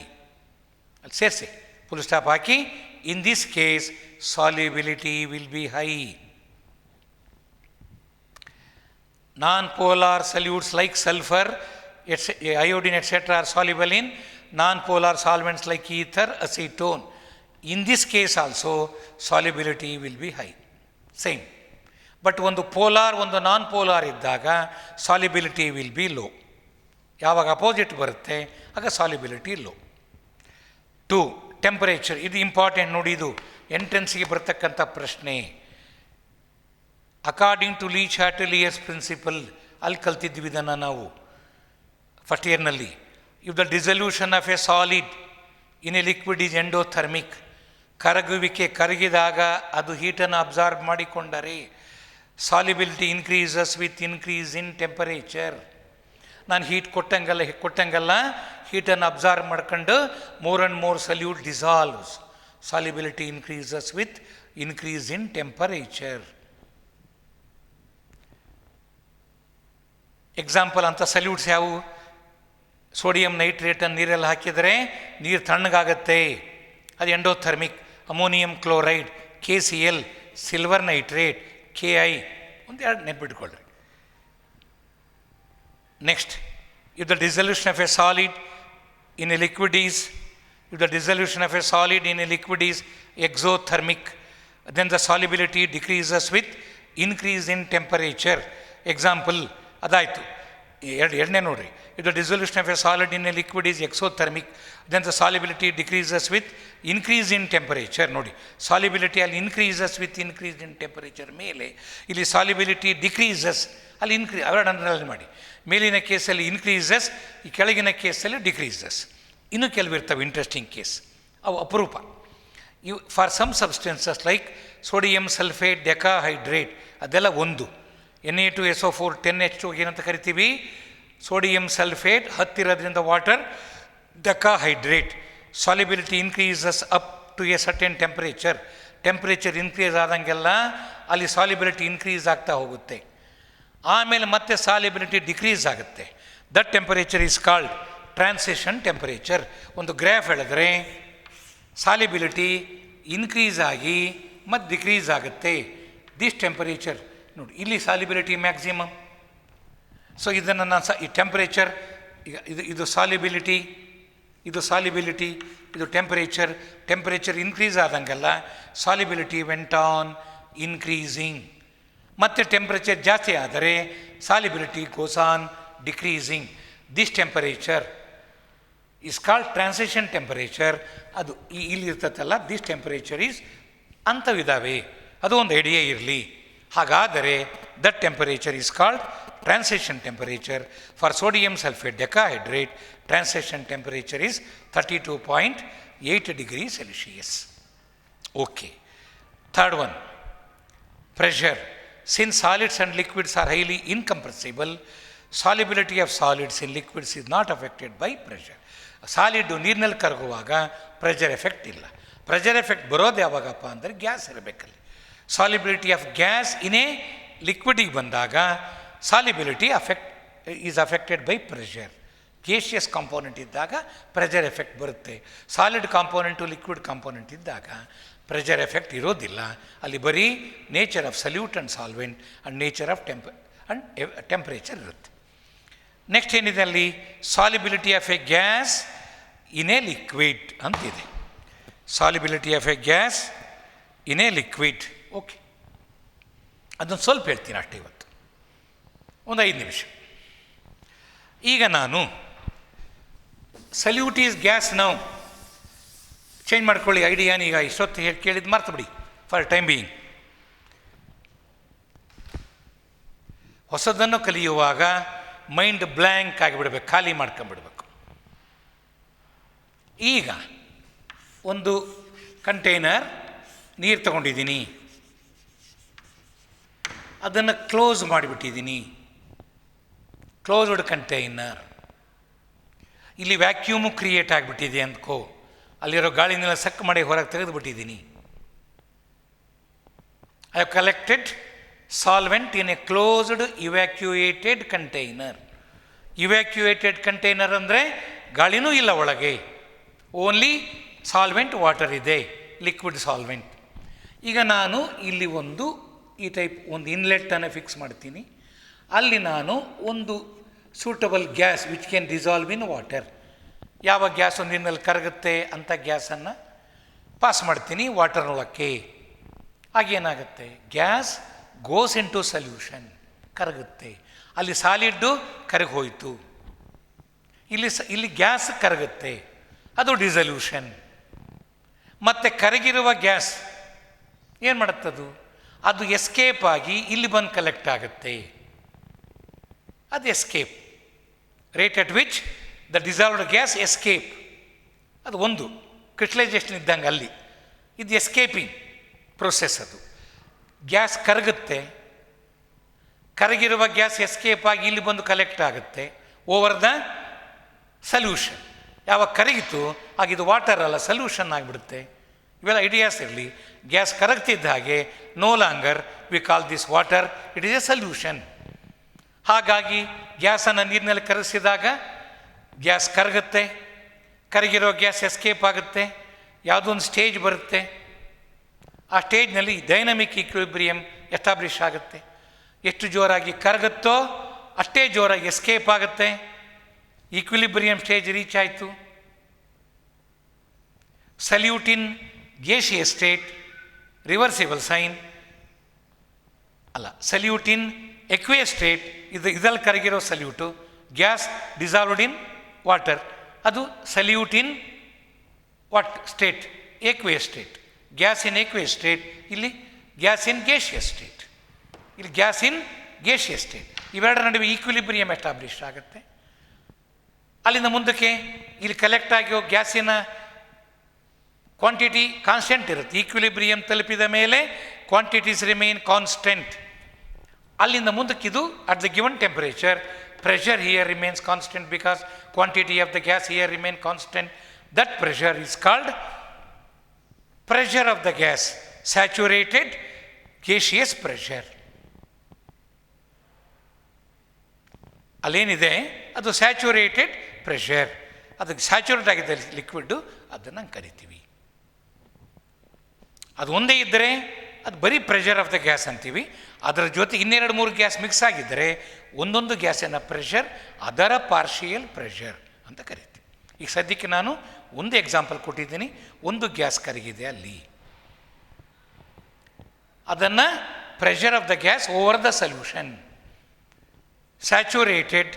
ಅಲ್ಲಿ ಸೇರಿಸಿ full stop hockey, in this case solubility will be high. Non-polar solutes like sulfur, iodine etc. are soluble in non-polar solvents like ether, acetone. In this case also solubility will be high, same. But ಒಂದು polar ಒಂದು non polar ಇದ್ದಾಗ solubility will be low. ಯಾವಾಗ opposite ಬರುತ್ತೆ ಆಗ solubility low. 2 temperature. ಇದು important ನೋಡಿ, ಇದು ಎಂಟ್ರೆನ್ಸ್ಗೆ ಬರ್ತಕ್ಕಂಥ ಪ್ರಶ್ನೆ. According to Le Chatelier's principle, ಅಲ್ಲಿ ಕಲ್ತಿದ್ವಿ ಇದನ್ನು ನಾವು ಫಸ್ಟ್ ಇಯರ್ನಲ್ಲಿ. If the dissolution of a solid in a liquid is endothermic, ಕರಗುವಿಕೆ ಕರಗಿದಾಗ ಅದು ಹೀಟನ್ನು ಅಬ್ಸಾರ್ಬ್ ಮಾಡಿಕೊಂಡರೆ solubility increases with increase in temperature. ನಾನು ಹೀಟ್ ಕೊಟ್ಟಂಗೆಲ್ಲ ಹೀಟನ್ನು ಅಬ್ಸಾರ್ಬ್ ಮಾಡ್ಕೊಂಡು more and more salute dissolves. Solubility increases with increase in temperature. Example ಅಂತ ಸಲ್ಯೂಟ್ಸ್ ಯಾವುವು? Sodium ನೈಟ್ರೇಟನ್ನು ನೀರಲ್ಲಿ ಹಾಕಿದರೆ ನೀರು ತಣ್ಣಗಾಗತ್ತೆ, ಅದು endothermic. Ammonium chloride, KCl, silver nitrate, KI, ಒಂದೆರಡು ನೆನ್ಪಿಟ್ಕೊಳ್ರಿ. Next, if the dissolution of a solid in a liquid is exothermic, then the solubility decreases with increase in temperature. Example ಅದಾಯಿತು. ಎರಡನೇ ನೋಡ್ರಿ, if the dissolution of a solid in a liquid is exothermic, then the solubility decreases with increase in temperature. ನೋಡಿ, solubility ಅಲ್ಲಿ increases with increase in temperature ಮೇಲೆ, ಇಲ್ಲಿ solubility decreases, ಅಲ್ಲಿ ಅವೆರಡು underline ಮಾಡಿ. ಮೇಲಿನ ಕೇಸಲ್ಲಿ ಇನ್ಕ್ರೀಸಸ್, ಈ ಕೆಳಗಿನ ಕೇಸಲ್ಲಿ ಡಿಕ್ರೀಸಸ್. ಇನ್ನೂ ಕೆಲವಿರ್ತವೆ ಇಂಟ್ರೆಸ್ಟಿಂಗ್ ಕೇಸ್, ಅವು ಅಪರೂಪ. ಇವು for some substances like sodium sulphate decahydrate, ಅದೆಲ್ಲ ಒಂದು. Na2SO4 10H2 ಏನಂತ ಕರಿತೀವಿ? ಸೋಡಿಯಂ ಸಲ್ಫೇಟ್, ಹತ್ತಿರೋದ್ರಿಂದ water, decahydrate. Solubility increases up to a certain temperature increase ಆದಂಗೆಲ್ಲ ಅಲ್ಲಿ ಸಾಲ್ಯುಬಿಲಿಟಿ ಇನ್ಕ್ರೀಸ್ ಆಗ್ತಾ ಹೋಗುತ್ತೆ. ಆಮೇಲೆ ಮತ್ತೆ ಸಾಲ್ಯುಬಿಲಿಟಿ ಡಿಕ್ರೀಸ್ ಆಗುತ್ತೆ. That temperature is called transition temperature. ಒಂದು ಗ್ರಾಫ್ ಹೇಳಿದ್ರೆ ಸಾಲ್ಯುಬಿಲಿಟಿ ಇನ್ಕ್ರೀಸ್ ಆಗಿ ಮತ್ತು ಡಿಕ್ರೀಸ್ ಆಗುತ್ತೆ. ದಿಸ್ ಟೆಂಪರೇಚರ್ ನೋಡಿ, ಇಲ್ಲಿ ಸಾಲ್ಯುಬಿಲಿಟಿ ಮ್ಯಾಕ್ಸಿಮಮ್. ಸೊ ಇದನ್ನು ನಾನು ಈ ಟೆಂಪರೇಚರ್, ಈಗ ಇದು ಸಾಲ್ಯುಬಿಲಿಟಿ, ಇದು ಟೆಂಪರೇಚರ್ ಇನ್ಕ್ರೀಸ್ ಆದಂಗೆಲ್ಲ ಸಾಲ್ಯುಬಿಲಿಟಿ ವೆಂಟ್ ಆನ್ ಇನ್ಕ್ರೀಸಿಂಗ್. ಮತ್ತು ಟೆಂಪರೇಚರ್ ಜಾಸ್ತಿ ಆದರೆ solubility goes on decreasing. This temperature is called transition temperature. ಅದು ಇಲ್ಲಿರ್ತದಲ್ಲ, ದಿಸ್ ಟೆಂಪರೇಚರ್ ಈಸ್ ಅಂಥವಿದ್ದಾವೆ, ಅದು ಒಂದು ಐಡಿಯಾ ಇರಲಿ. ಹಾಗಾದರೆ that temperature is called transition temperature. For sodium sulphate decahydrate, transition temperature is 32.8 degrees Celsius. Okay. Third one, pressure. Since solids and liquids are highly incompressible, solubility of solids in liquids is not affected by pressure. Solid ನೀರಿನಲ್ಲಿ ಕರಗುವಾಗ pressure effect ಇಲ್ಲ. Pressure effect ಬರೋದು ಯಾವಾಗಪ್ಪ ಅಂದರೆ gas ಇರಬೇಕಲ್ಲಿ. Solubility of gas in a ಲಿಕ್ವಿಡಿಗೆ ಬಂದಾಗ solubility is affected by pressure. Gaseous component ಇದ್ದಾಗ ಪ್ರೆಷರ್ ಎಫೆಕ್ಟ್ ಬರುತ್ತೆ. ಸಾಲಿಡ್ ಕಾಂಪೋನೆಂಟು ಲಿಕ್ವಿಡ್ ಕಾಂಪೋನೆಂಟ್ ಇದ್ದಾಗ ಪ್ರೆಷರ್ ಎಫೆಕ್ಟ್ ಇರೋದಿಲ್ಲ. ಅಲ್ಲಿ ಬರೀ nature of solute and solvent and nature of temperature ಇರುತ್ತೆ. ನೆಕ್ಸ್ಟ್ ಏನಿದೆ ಅಲ್ಲಿ, solubility of a gas in a liquid ಅಂತಿದೆ. Solubility of a gas in a liquid. Okay, ಅದನ್ನು ಸ್ವಲ್ಪ ಹೇಳ್ತೀನಿ ಅಷ್ಟೇ ಇವತ್ತು, ಒಂದು 5 ನಿಮಿಷ. ಈಗ ನಾನು salute is gas now change ಮಾಡ್ಕೊಳ್ಳಿ ಐಡಿಯಾನ. ಈಗ ಇಷ್ಟೊತ್ತು ಕೇಳಿದ್ದು ಮರ್ತು ಬಿಡಿ ಫಾರ್ ಟೈಮ್ ಬೀಯಿಂಗ್. ಹೊಸದನ್ನು ಕಲಿಯುವಾಗ ಮೈಂಡ್ ಬ್ಲ್ಯಾಂಕ್ ಆಗಿಬಿಡ್ಬೇಕು, ಖಾಲಿ ಮಾಡ್ಕೊಂಬಿಡ್ಬೇಕು. ಈಗ ಒಂದು ಕಂಟೈನರ್ ನೀರು ತಗೊಂಡಿದ್ದೀನಿ, ಅದನ್ನು ಕ್ಲೋಸ್ ಮಾಡಿಬಿಟ್ಟಿದ್ದೀನಿ. Closed container. ಇಲ್ಲಿ ವ್ಯಾಕ್ಯೂಮು ಕ್ರಿಯೇಟ್ ಆಗಿಬಿಟ್ಟಿದೆ ಅಂದ್ಕೋ, ಅಲ್ಲಿರೋ ಗಾಳಿನೆಲ್ಲ ಸಕ್ ಮಾಡಿ ಹೊರಗೆ ತೆಗೆದುಬಿಟ್ಟಿದ್ದೀನಿ. I have collected solvent in a closed evacuated container. Evacuated container ಅಂದರೆ ಗಾಳಿನೂ ಇಲ್ಲ ಒಳಗೆ, ಓನ್ಲಿ ಸಾಲ್ವೆಂಟ್ ವಾಟರ್ ಇದೆ, ಲಿಕ್ವಿಡ್ ಸಾಲ್ವೆಂಟ್. ಈಗ ನಾನು ಇಲ್ಲಿ ಈ ಟೈಪ್ ಒಂದು ಇನ್ಲೆಟನ್ನು ಫಿಕ್ಸ್ ಮಾಡ್ತೀನಿ. ಅಲ್ಲಿ ನಾನು ಒಂದು suitable gas which can dissolve in water, ಯಾವ ಗ್ಯಾಸ್ ಒಂದು ನೀರಿನಲ್ಲಿ ಕರಗುತ್ತೆ ಅಂಥ ಗ್ಯಾಸನ್ನು ಪಾಸ್ ಮಾಡ್ತೀನಿ ವಾಟರ್ನೊಳಕ್ಕೆ. ಆಗೇನಾಗುತ್ತೆ, gas goes into solution, ಕರಗುತ್ತೆ. ಅಲ್ಲಿ ಸಾಲಿಡ್ಡು ಕರಗಿ ಹೋಯಿತು, ಇಲ್ಲಿ ಗ್ಯಾಸ್ ಕರಗುತ್ತೆ, ಅದು ಡಿಸಲ್ಯೂಷನ್. ಮತ್ತು ಕರಗಿರುವ ಗ್ಯಾಸ್ ಏನು ಮಾಡುತ್ತದು, ಅದು ಎಸ್ಕೇಪ್ ಆಗಿ ಇಲ್ಲಿ ಬಂದು ಕಲೆಕ್ಟ್ ಆಗುತ್ತೆ. ಅದು escape, rate at which the dissolved gas escape. ಅದು ಒಂದು ಕ್ರಿಸ್ಟಲೈಸೇಷನ್ ಇದ್ದಂಗೆ ಅಲ್ಲಿ, ಇದು ಎಸ್ಕೇಪಿಂಗ್ ಪ್ರೊಸೆಸ್. ಅದು ಗ್ಯಾಸ್ ಕರಗುತ್ತೆ, ಕರಗಿರುವ ಗ್ಯಾಸ್ ಎಸ್ಕೇಪ್ ಆಗಿ ಇಲ್ಲಿ ಬಂದು ಕಲೆಕ್ಟ್ ಆಗುತ್ತೆ ಓವರ್ ದ ಸಲ್ಯೂಷನ್. ಯಾವಾಗ ಕರಗಿತು ಆಗ ಇದು ವಾಟರ್ ಅಲ್ಲ, ಸಲ್ಯೂಷನ್ ಆಗಿಬಿಡುತ್ತೆ. ಇವೆಲ್ಲ ಐಡಿಯಾಸ್ ಇರಲಿ. ಗ್ಯಾಸ್ ಕರಗ್ತಿದ್ದ ಹಾಗೆ no longer we call this water, it is a solution. ಹಾಗಾಗಿ ಗ್ಯಾಸನ್ನು ನೀರಿನಲ್ಲಿ ಕರಗಿಸಿದಾಗ ಗ್ಯಾಸ್ ಕರಗುತ್ತೆ, ಕರಗಿರೋ ಗ್ಯಾಸ್ ಎಸ್ಕೇಪ್ ಆಗುತ್ತೆ, ಯಾವುದೋ ಒಂದು ಸ್ಟೇಜ್ ಬರುತ್ತೆ. ಆ ಸ್ಟೇಜ್ನಲ್ಲಿ ಡೈನಮಿಕ್ ಈಕ್ವಿಲಿಬ್ರಿಯಮ್ ಎಸ್ಟಾಬ್ಲಿಷ್ ಆಗುತ್ತೆ. ಎಷ್ಟು ಜೋರಾಗಿ ಕರಗುತ್ತೋ ಅಷ್ಟೇ ಜೋರಾಗಿ ಎಸ್ಕೇಪ್ ಆಗುತ್ತೆ. ಈಕ್ವಿಲಿಬ್ರಿಯಮ್ ಸ್ಟೇಜ್ ರೀಚ್ ಆಯಿತು. Solute in gaseous state, reversible sign ಅಲ್ಲ, ಸಲ್ಯೂಟ್ ಇನ್ ಎಕ್ವಿಯಸ್ ಸ್ಟೇಟ್, ಇದರಲ್ಲಿ ಕರಗಿರೋ solute. Gas dissolved in water, ಅದು solute in what state, aqueous state. Gas in aqueous state, ಇಲ್ಲಿ ಗ್ಯಾಸ್ ಇನ್ ಗೇಷಿಯಸ್ ಸ್ಟೇಟ್, ಇಲ್ಲಿ gas in gaseous state. ಇವೆರಡರ ನಡುವೆ equilibrium establish ಆಗುತ್ತೆ. ಅಲ್ಲಿಂದ ಮುಂದಕ್ಕೆ ಇಲ್ಲಿ ಕಲೆಕ್ಟ್ ಆಗಿರೋ ಗ್ಯಾಸಿನ ಕ್ವಾಂಟಿಟಿ ಕಾನ್ಸ್ಟೆಂಟ್ ಇರುತ್ತೆ. ಈಕ್ವಿಲಿಬ್ರಿಯಮ್ ತಲುಪಿದ ಮೇಲೆ ಕ್ವಾಂಟಿಟೀಸ್ ರಿಮೈನ್ ಕಾನ್ಸ್ಟೆಂಟ್. ಅಲ್ಲಿಂದ ಮುಂದಕ್ಕಿದು at the given temperature pressure here remains constant because quantity of the gas here remain constant. That pressure is called pressure of the gas, saturated gaseous pressure. ಅಲ್ಲೇನಿದೆ ಅದು saturated pressure. ಅದಕ್ಕೆ saturate ಆಗಿದೆ liquid, ಅದನ್ನು ಕರಿತೀವಿ. ಅದು ಒಂದೇ ಇದ್ದರೆ ಅದು ಬರೀ ಪ್ರೆಷರ್ ಆಫ್ ದ ಗ್ಯಾಸ್ ಅಂತೀವಿ. ಅದರ ಜೊತೆ ಇನ್ನೆರಡು ಮೂರು ಗ್ಯಾಸ್ ಮಿಕ್ಸ್ ಆಗಿದ್ದರೆ ಒಂದೊಂದು ಗ್ಯಾಸಿನ ಪ್ರೆಷರ್ ಅದರ ಪಾರ್ಷಿಯಲ್ ಪ್ರೆಷರ್ ಅಂತ ಕರಿತೀವಿ. ಈಗ ಸದ್ಯಕ್ಕೆ ನಾನು ಒಂದು ಎಕ್ಸಾಂಪಲ್ ಕೊಟ್ಟಿದ್ದೀನಿ. ಒಂದು ಗ್ಯಾಸ್ ಕರಗಿದೆ ಅಲ್ಲಿ, ಅದನ್ನು pressure of the gas over the solution, saturated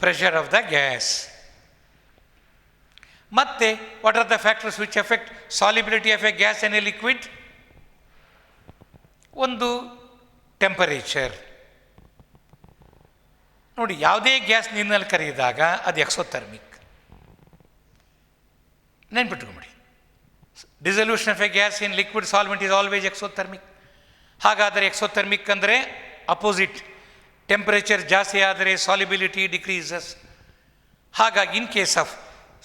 pressure of the gas. ಮತ್ತೆ what are the factors which effect solubility of a gas in a liquid? ಒಂದು ಟೆಂಪರೇಚರ್. ನೋಡಿ, ಯಾವುದೇ ಗ್ಯಾಸ್ ನೀರಿನಲ್ಲಿ ಕರಗಿದಾಗ ಅದು ಎಕ್ಸೋಥರ್ಮಿಕ್. ನೆನ್ಪಿಟ್ಕೊಂಬಿಡಿ, dissolution of a gas in liquid solvent is always exothermic. ಹಾಗಾದರೆ exothermic ಅಂದರೆ ಅಪೋಸಿಟ್, ಟೆಂಪರೇಚರ್ ಜಾಸ್ತಿ ಆದರೆ ಸಾಲಿಬಿಲಿಟಿ ಡಿಕ್ರೀಸಸ್. ಹಾಗಾಗಿ in case of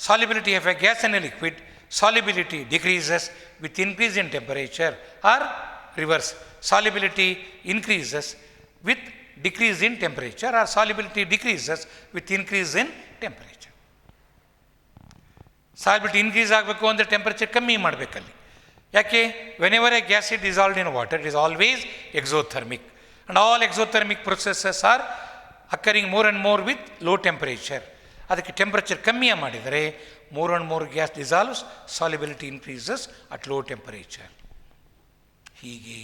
solubility of a gas in a liquid, solubility decreases with increase in temperature, or reverse, solubility increases with decrease in temperature, or solubility decreases with increase in temperature. Solubility increase ಆಗಬೇಕು ಅಂದರೆ temperature ಕಮ್ಮಿ ಮಾಡಬೇಕಲ್ಲಿ. ಯಾಕೆ? Whenever a gas it dissolved in water, it is always exothermic, and all exothermic processes are occurring more and more with low temperature. ಅದಕ್ಕೆ temperature ಕಮ್ಮಿ ಮಾಡಿದರೆ more and more gas dissolves, solubility increases at low temperature. ಹೀಗೆ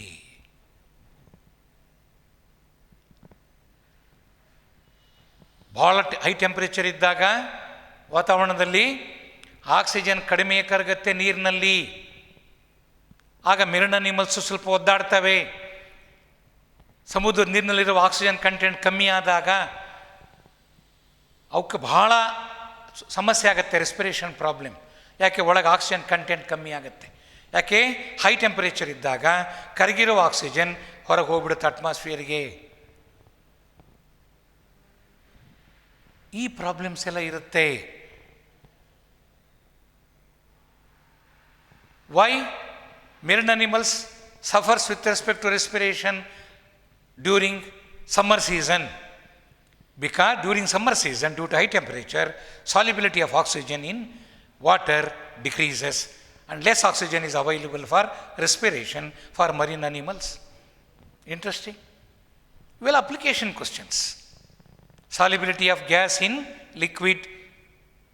ಭಾಳ high temperature ಇದ್ದಾಗ ವಾತಾವರಣದಲ್ಲಿ oxygen ಕಡಿಮೆ ಕರಗುತ್ತೆ ನೀರಿನಲ್ಲಿ. ಆಗ ಮೆರಿನ್ ಅನಿಮಲ್ಸು ಸ್ವಲ್ಪ ಒದ್ದಾಡ್ತವೆ. ಸಮುದ್ರದ ನೀರಿನಲ್ಲಿರುವ ಆಕ್ಸಿಜನ್ ಕಂಟೆಂಟ್ ಕಮ್ಮಿ ಆದಾಗ ಅವಕ್ಕೆ ಬಹಳ ಸಮಸ್ಯೆ ಆಗುತ್ತೆ, ರೆಸ್ಪಿರೇಷನ್ ಪ್ರಾಬ್ಲಮ್. ಯಾಕೆ? ಒಳಗೆ ಆಕ್ಸಿಜನ್ ಕಂಟೆಂಟ್ ಕಮ್ಮಿ ಆಗುತ್ತೆ. ಯಾಕೆ? ಹೈ ಟೆಂಪರೇಚರ್ ಇದ್ದಾಗ ಕರಗಿರೋ ಆಕ್ಸಿಜನ್ ಹೊರಗೆ ಹೋಗ್ಬಿಡುತ್ತೆ ಅಟ್ಮಾಸ್ಫಿಯರ್ಗೆ. ಈ ಪ್ರಾಬ್ಲಮ್ಸ್ ಎಲ್ಲ ಇರುತ್ತೆ. Why marine animals suffers with respect to respiration during summer season? Because during summer season, due to high temperature, solubility of oxygen in water decreases and less oxygen is available for respiration for marine animals. Interesting. Well, application questions. Solubility of gas in liquid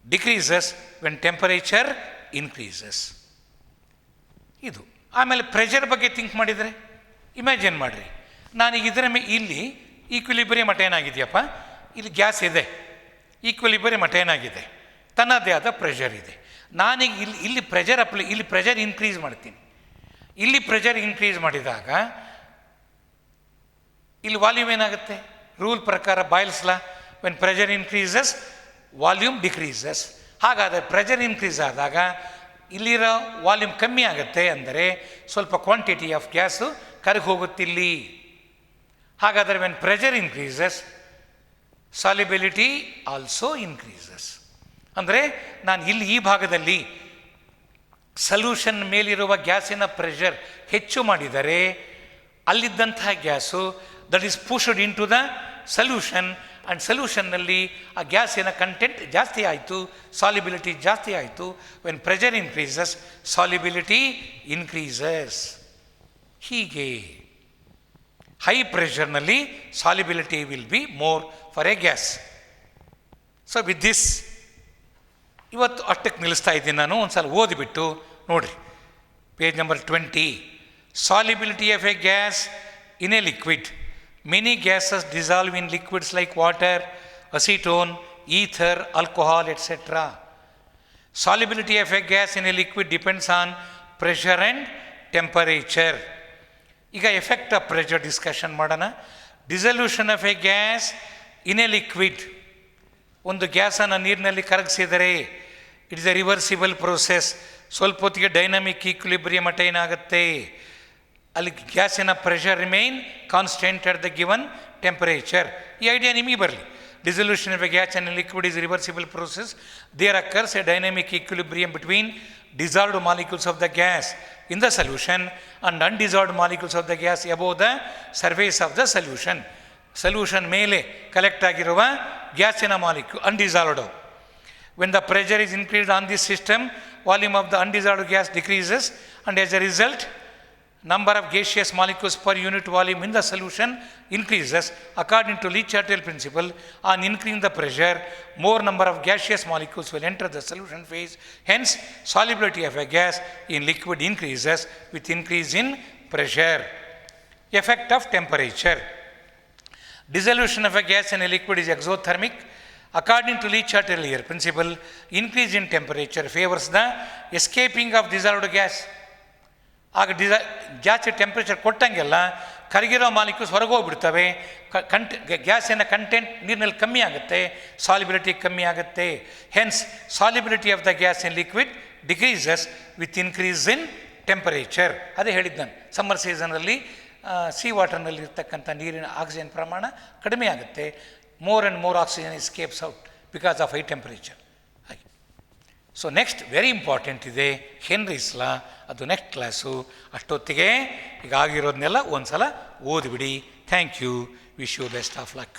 decreases when temperature increases. ಇದು. ಆಮೇಲೆ pressure ಬಗ್ಗೆ think ಮಾಡಿದರೆ imagine ಮಾಡಿರಿ, ನಾನೀಗ ಇದರ ಇಲ್ಲಿ equilibrium attain ಆಗಿದೆಯಪ್ಪ, ಇಲ್ಲಿ gas ಇದೆ, ಈಕ್ವಿಲಿಬ್ರಿಯಮ್ ಅಟೈನ್ ಆಗಿದೆ, ತನ್ನದೇ ಆದ ಪ್ರೆಷರ್ ಇದೆ. ನಾನೀಗ ಇಲ್ಲಿ ಪ್ರೆಷರ್ ಇನ್ಕ್ರೀಸ್ ಮಾಡ್ತೀನಿ. ಇಲ್ಲಿ ಪ್ರೆಷರ್ ಇನ್ಕ್ರೀಸ್ ಮಾಡಿದಾಗ ಇಲ್ಲಿ ವಾಲ್ಯೂಮ್ ಏನಾಗುತ್ತೆ? ರೂಲ್ ಪ್ರಕಾರ boils law, when pressure increases volume decreases. ಹಾಗಾದರೆ ಪ್ರೆಷರ್ ಇನ್ಕ್ರೀಸ್ ಆದಾಗ ಇಲ್ಲಿರೋ ವಾಲ್ಯೂಮ್ ಕಮ್ಮಿ ಆಗುತ್ತೆ, ಅಂದರೆ ಸ್ವಲ್ಪ ಕ್ವಾಂಟಿಟಿ ಆಫ್ ಗ್ಯಾಸು ಕರಗಿ ಹೋಗುತ್ತಿಲ್ಲಿ. ಹಾಗಾದರೆ when pressure increases solubility also increases. ಅಂದರೆ ನಾನು ಇಲ್ಲಿ ಈ ಭಾಗದಲ್ಲಿ ಸಲ್ಯೂಷನ್ ಮೇಲಿರುವ ಗ್ಯಾಸಿನ ಪ್ರೆಷರ್ ಹೆಚ್ಚು ಮಾಡಿದರೆ ಅಲ್ಲಿದ್ದಂತಹ gas that is pushed in to the solution, and ಸಲ್ಯೂಷನ್ನಲ್ಲಿ ಆ ಗ್ಯಾಸಿನ ಕಂಟೆಂಟ್ ಜಾಸ್ತಿ ಆಯಿತು, ಸಾಲ್ಯುಬಿಲಿಟಿ ಜಾಸ್ತಿ ಆಯಿತು. When pressure increases solubility increases. ಹೀಗೆ ಹೈ ಪ್ರೆಷರ್ನಲ್ಲಿ solubility will be more for a gas. So with this ಇವತ್ತು ಅಷ್ಟಕ್ಕೆ ನಿಲ್ಲಿಸ್ತಾ ಇದ್ದೀನಿ ನಾನು. ಒಂದು ಸಲ ಓದಿಬಿಟ್ಟು ನೋಡಿರಿ, page number 20. Solubility of a gas in a liquid. Many gases dissolve in liquids like water, acetone, ether, alcohol, etc. Solubility of a gas in a liquid depends on pressure and temperature. ಈಗ effect of pressure discussion ಮಾಡೋಣ. Dissolution of a gas in a liquid. ಒಂದು ಗ್ಯಾಸನ್ನು ನೀರಿನಲ್ಲಿ ಕರಗಿಸಿದರೆ it is a reversible process. ಸ್ವಲ್ಪ ಹೊತ್ತಿಗೆ dynamic equilibrium attain ಆಗುತ್ತೆ. ಅಲ್ಲಿ ಗ್ಯಾಸಿನ pressure remain constant at the given temperature. ಈ ಐಡಿಯಾ ನಿಮಗೆ ಬರಲಿ. Dissolution of a gas and liquid is reversible process. There occurs a dynamic equilibrium between dissolved molecules of the gas in the solution and undissolved molecules of the gas above the surface of the solution. Solution ಮೇಲೆ collect ಆಗಿರುವ ಗ್ಯಾಸಿನ molecule undissolved. When the pressure is increased on this system, volume of the undissolved gas decreases, and as a result number of gaseous molecules per unit volume in the solution increases. According to Le-Chatelier principle, on increasing the pressure, more number of gaseous molecules will enter the solution phase. Hence, solubility of a gas in liquid increases with increase in pressure. Effect of temperature. Dissolution of a gas in a liquid is exothermic. According to Le-Chatelier principle, increase in temperature favors the escaping of dissolved gas. ಆಗ ಜಾಸ್ತಿ temperature ಕೊಟ್ಟಂಗೆಲ್ಲ ಕರಗಿರೋ molecules ಹೊರಗೆ ಹೋಗ್ಬಿಡ್ತವೆ. ಗ್ಯಾಸಿನ content ನೀರಿನಲ್ಲಿ ಕಮ್ಮಿ ಆಗುತ್ತೆ, solubility ಕಮ್ಮಿ ಆಗುತ್ತೆ. Hence solubility of the gas in liquid decreases with increase in temperature. ಅದೇ ಹೇಳಿದ್ದು ನಾನು, ಸಮ್ಮರ್ ಸೀಸನಲ್ಲಿ ಸಿ ವಾಟರ್ನಲ್ಲಿ ಇರ್ತಕ್ಕಂಥ ನೀರಿನ ಆಕ್ಸಿಜನ್ ಪ್ರಮಾಣ ಕಡಿಮೆ ಆಗುತ್ತೆ. More and more oxygen escapes out because of high temperature. ಹಾಗೆ ಸೊ ನೆಕ್ಸ್ಟ್ ವೆರಿ ಇಂಪಾರ್ಟೆಂಟ್ ಇದೆ ಹೆನ್ರೀಸ್ ಲಾ. ಅದು ನೆಕ್ಸ್ಟ್ ಕ್ಲಾಸು. ಅಷ್ಟೊತ್ತಿಗೆ ಈಗ ಆಗಿರೋದನ್ನೆಲ್ಲ ಒಂದು ಸಲ ಓದಿಬಿಡಿ. Thank you. Wish you best of luck.